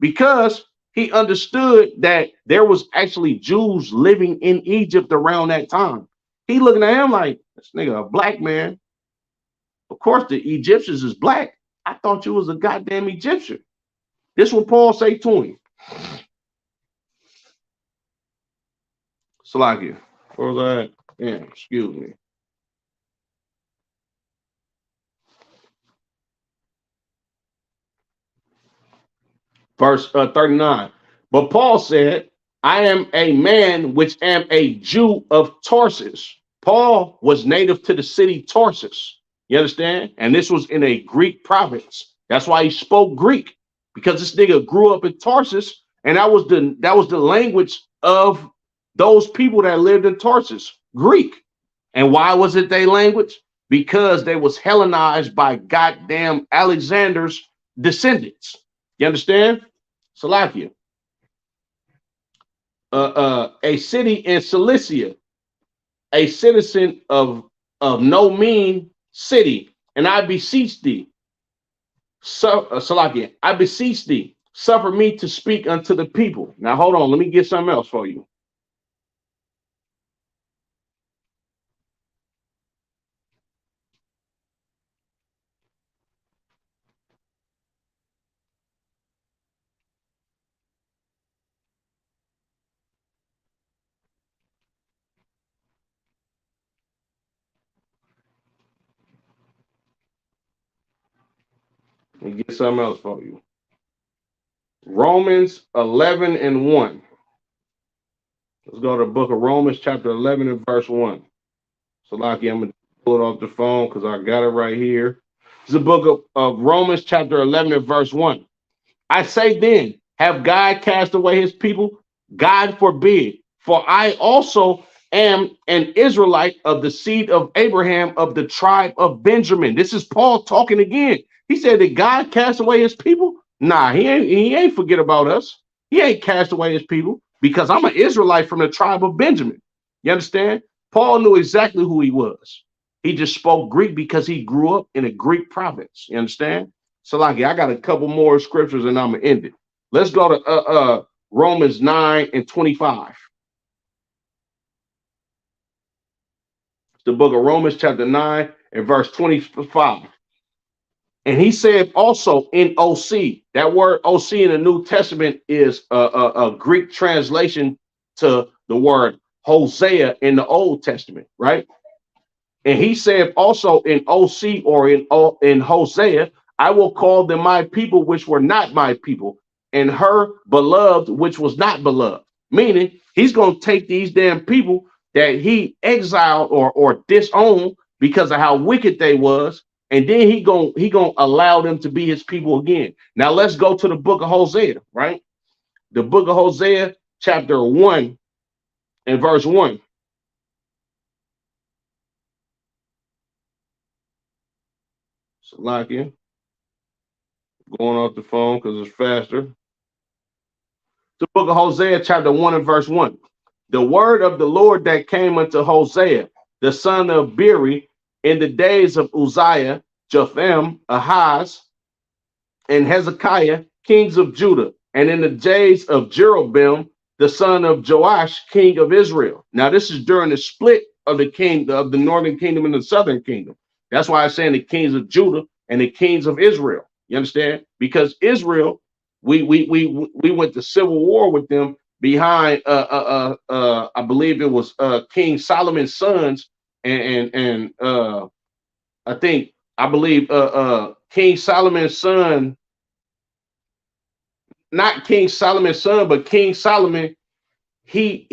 because he understood that there was actually Jews living in Egypt around that time. He looking at him like, this nigga a black man. Of course, the Egyptians is black. I thought you was a goddamn Egyptian. This what Paul say to him. Salakia. Where was I at? Yeah, excuse me. Verse 39. But Paul said, I am a man which am a Jew of Tarsus. Paul was native to the city Tarsus. You understand? And this was in a Greek province. That's why he spoke Greek, because this nigga grew up in Tarsus, and that was the language of those people that lived in Tarsus, Greek. And why was it their language? Because they was Hellenized by goddamn Alexander's descendants. You understand? Salakia. A city in Cilicia, a citizen of no mean city, and I beseech thee, Salakia, I beseech thee, suffer me to speak unto the people. Now hold on, let me get something else for you. Let me get something else for you. Romans 11 and 1. Let's go to the book of Romans, chapter 11 and verse 1. So, Lockie, I'm going to pull it off the phone because I got it right here. It's the book of Romans, chapter 11 and verse 1. I say then, have God cast away his people? God forbid. For I also am an Israelite of the seed of Abraham of the tribe of Benjamin. This is Paul talking again. He said, did God cast away his people? Nah, he ain't forget about us. He ain't cast away his people because I'm an Israelite from the tribe of Benjamin. You understand? Paul knew exactly who he was. He just spoke Greek because he grew up in a Greek province. You understand? Salaki, I got a couple more scriptures and I'm gonna end it. Let's go to Romans 9 and 25. The book of Romans, chapter 9 and verse 25. And he said also in OC, that word OC in the New Testament is a Greek translation to the word Hosea in the Old Testament, right? And he said also in OC or in Hosea, I will call them my people, which were not my people, and her beloved, which was not beloved. Meaning he's going to take these damn people that he exiled or disowned because of how wicked they was, and then he gonna allow them to be his people again. Now let's go to the book of Hosea, right? The book of Hosea, chapter 1 and verse 1. Salakia, going off the phone because it's faster. The book of Hosea, chapter 1 and verse 1. The word of the Lord that came unto Hosea, the son of Beeri, in the days of Uzziah, Jotham, Ahaz, and Hezekiah, kings of Judah, and in the days of Jeroboam, the son of Joash, king of Israel. Now, this is during the split of the northern kingdom and the southern kingdom. That's why I'm saying the kings of Judah and the kings of Israel. You understand? Because Israel, we went to civil war with them behind I believe it was King Solomon's sons and I believe King Solomon's son, not King Solomon's son, but King Solomon, him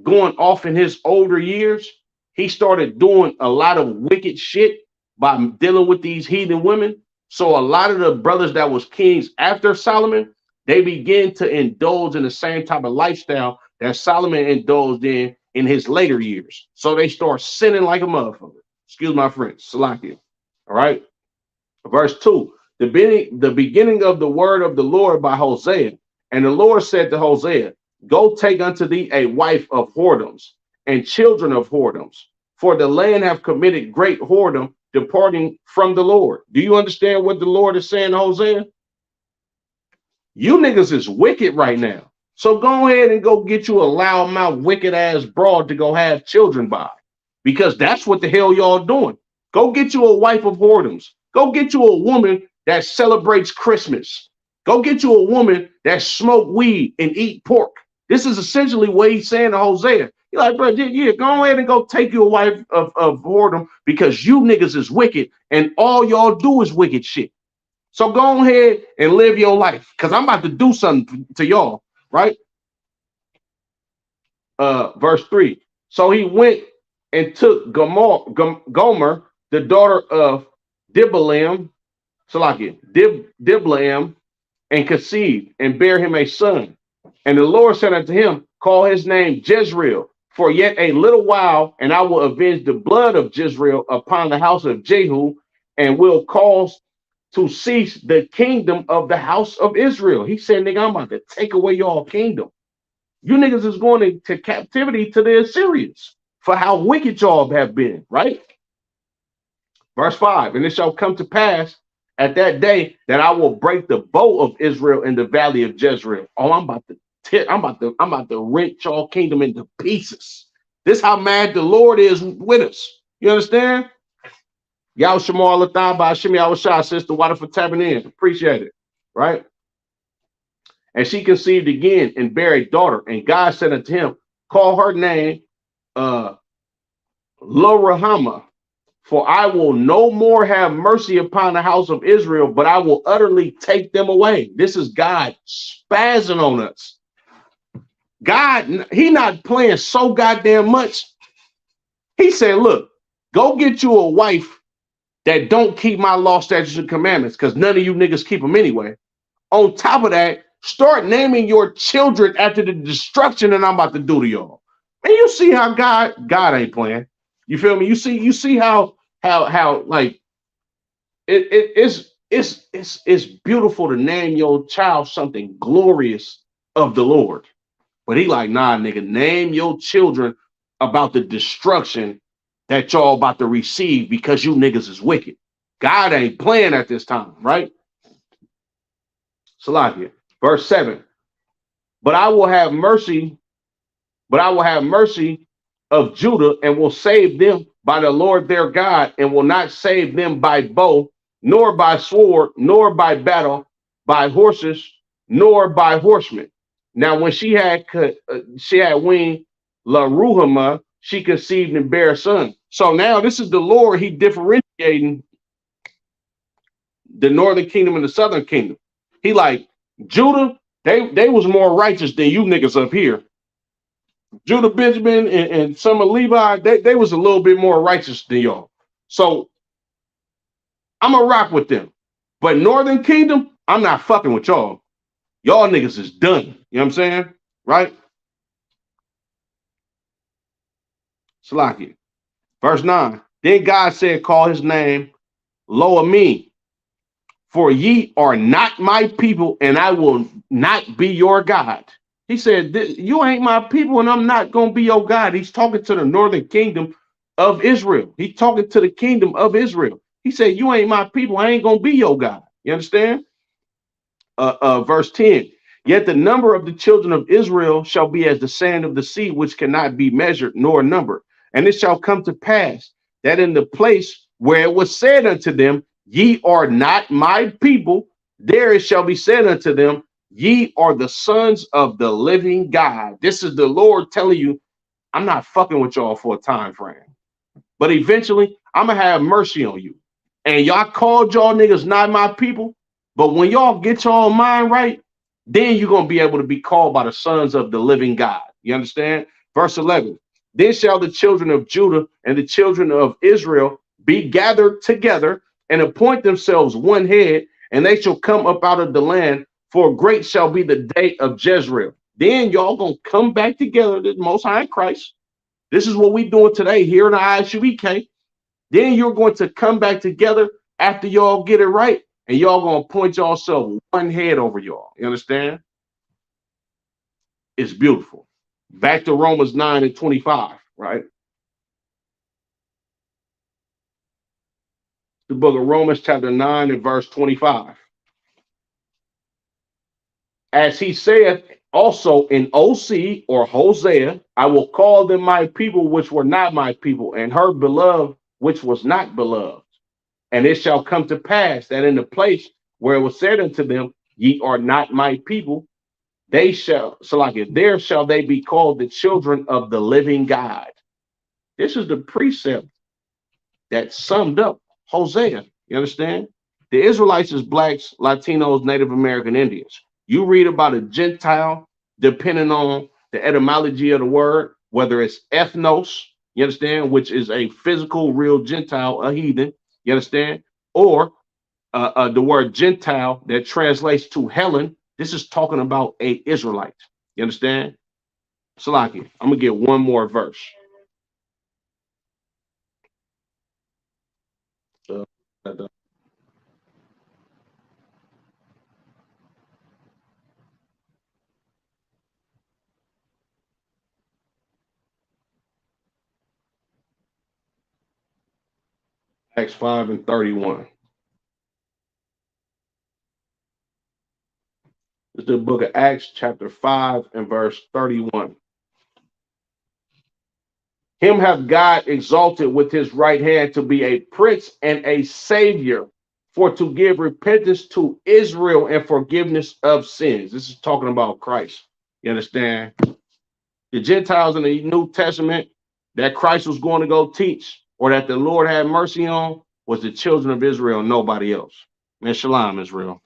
going off in his older years, he started doing a lot of wicked shit by dealing with these heathen women. So a lot of the brothers that was kings after Solomon, they began to indulge in the same type of lifestyle that Solomon indulged in his later years. So they start sinning like a motherfucker. Excuse my French, Salakia. All right. Verse 2. The beginning of the word of the Lord by Hosea. And the Lord said to Hosea, go take unto thee a wife of whoredoms and children of whoredoms, for the land have committed great whoredom, departing from the Lord. Do you understand what the Lord is saying to Hosea? You niggas is wicked right now. So go ahead and go get you a loudmouth, wicked ass broad to go have children by, because that's what the hell y'all doing. Go get you a wife of whoredoms. Go get you a woman that celebrates Christmas. Go get you a woman that smoke weed and eat pork. This is essentially what he's saying to Hosea. You're like, bro, yeah, go ahead and go take you a wife of whoredom because you niggas is wicked and all y'all do is wicked shit. So go ahead and live your life because I'm about to do something to y'all, right? Verse 3. So he went and took Gomer, the daughter of Diblaim, Diblaim, and conceived and bare him a son. And the Lord said unto him, call his name Jezreel, for yet a little while, and I will avenge the blood of Jezreel upon the house of Jehu, and will cause to cease the kingdom of the house of Israel. He said, nigga, I'm about to take away your kingdom. You niggas is going to captivity to the Assyrians for how wicked y'all have been, right? Verse 5, and it shall come to pass at that day that I will break the bow of Israel in the valley of Jezreel. Oh, I'm about to rent y'all kingdom into pieces. This how mad the Lord is with us. You understand? Y'all Shamal Lathan by Shimmy Awashah, sister, water for tapping in. Appreciate it. Right? And she conceived again and bare a daughter. And God said unto him, call her name Lo-Ruhamah, for I will no more have mercy upon the house of Israel, but I will utterly take them away. This is God spazzing on us. God, he not playing so goddamn much. He said, look, go get you a wife that don't keep my law, statutes, and commandments, because none of you niggas keep them anyway. On top of that, start naming your children after the destruction that I'm about to do to y'all. And you see how God ain't playing. You feel me? You see how like it's beautiful to name your child something glorious of the Lord. But he like, nah, nigga, name your children about the destruction that y'all about to receive because you niggas is wicked. God ain't playing at this time, right? Salakia, verse 7. But I will have mercy of Judah and will save them by the Lord their God, and will not save them by bow, nor by sword, nor by battle, by horses, nor by horsemen. Now, when she had weaned La Ruhama, she conceived and bare a son. So now this is the Lord. He differentiating the northern kingdom and the southern kingdom. He like, Judah, they was more righteous than you niggas up here. Judah, Benjamin, and some of Levi, they was a little bit more righteous than y'all. So I'm gonna rock with them. But Northern Kingdom, I'm not fucking with y'all. Y'all niggas is done. You know what I'm saying? Right? Salaki. Verse 9. Then God said, call his name Lo-Ammi, for ye are not my people, and I will not be your God. He said, you ain't my people, and I'm not going to be your God. He's talking to the northern kingdom of Israel. He's talking to the kingdom of Israel. He said, you ain't my people. I ain't going to be your God. You understand? Verse 10. Yet the number of the children of Israel shall be as the sand of the sea, which cannot be measured nor numbered. And it shall come to pass that in the place where it was said unto them, ye are not my people, there it shall be said unto them, ye are the sons of the living God. This is the Lord telling you, I'm not fucking with y'all for a time frame. But eventually, I'm going to have mercy on you. And y'all called y'all niggas not my people. But when y'all get y'all mind right, then you're going to be able to be called by the sons of the living God. You understand? Verse 11. Then shall the children of Judah and the children of Israel be gathered together and appoint themselves one head, and they shall come up out of the land, for great shall be the day of Jezreel. Then y'all gonna come back together, the Most High Christ. This is what we doing today here in the Isupk. Then you're going to come back together after y'all get it right, and y'all gonna appoint yourself one head over y'all. You understand? It's beautiful. Back to Romans 9:25, right? The book of Romans chapter 9 and verse 25. As he saith also in OC or Hosea, I will call them my people which were not my people, and her beloved which was not beloved. And it shall come to pass that in the place where it was said unto them, ye are not my people, they shall, so like it, there shall they be called the children of the living God. This is the precept that summed up Hosea. You understand? The Israelites is blacks, Latinos, Native American Indians. You read about a Gentile, depending on the etymology of the word, whether it's ethnos, you understand, which is a physical, real Gentile, a heathen, you understand, or the word Gentile that translates to Helen. This is talking about a Israelite. You understand? Salaki, I'm gonna get one more verse. Acts 5 and 31. It's the book of Acts, chapter 5 and verse 31. Him hath God exalted with his right hand to be a prince and a savior, for to give repentance to Israel and forgiveness of sins. This is talking about Christ. You understand? The Gentiles in the New Testament that Christ was going to go teach, or that the Lord had mercy on, was the children of Israel, nobody else. Man, shalom, Israel.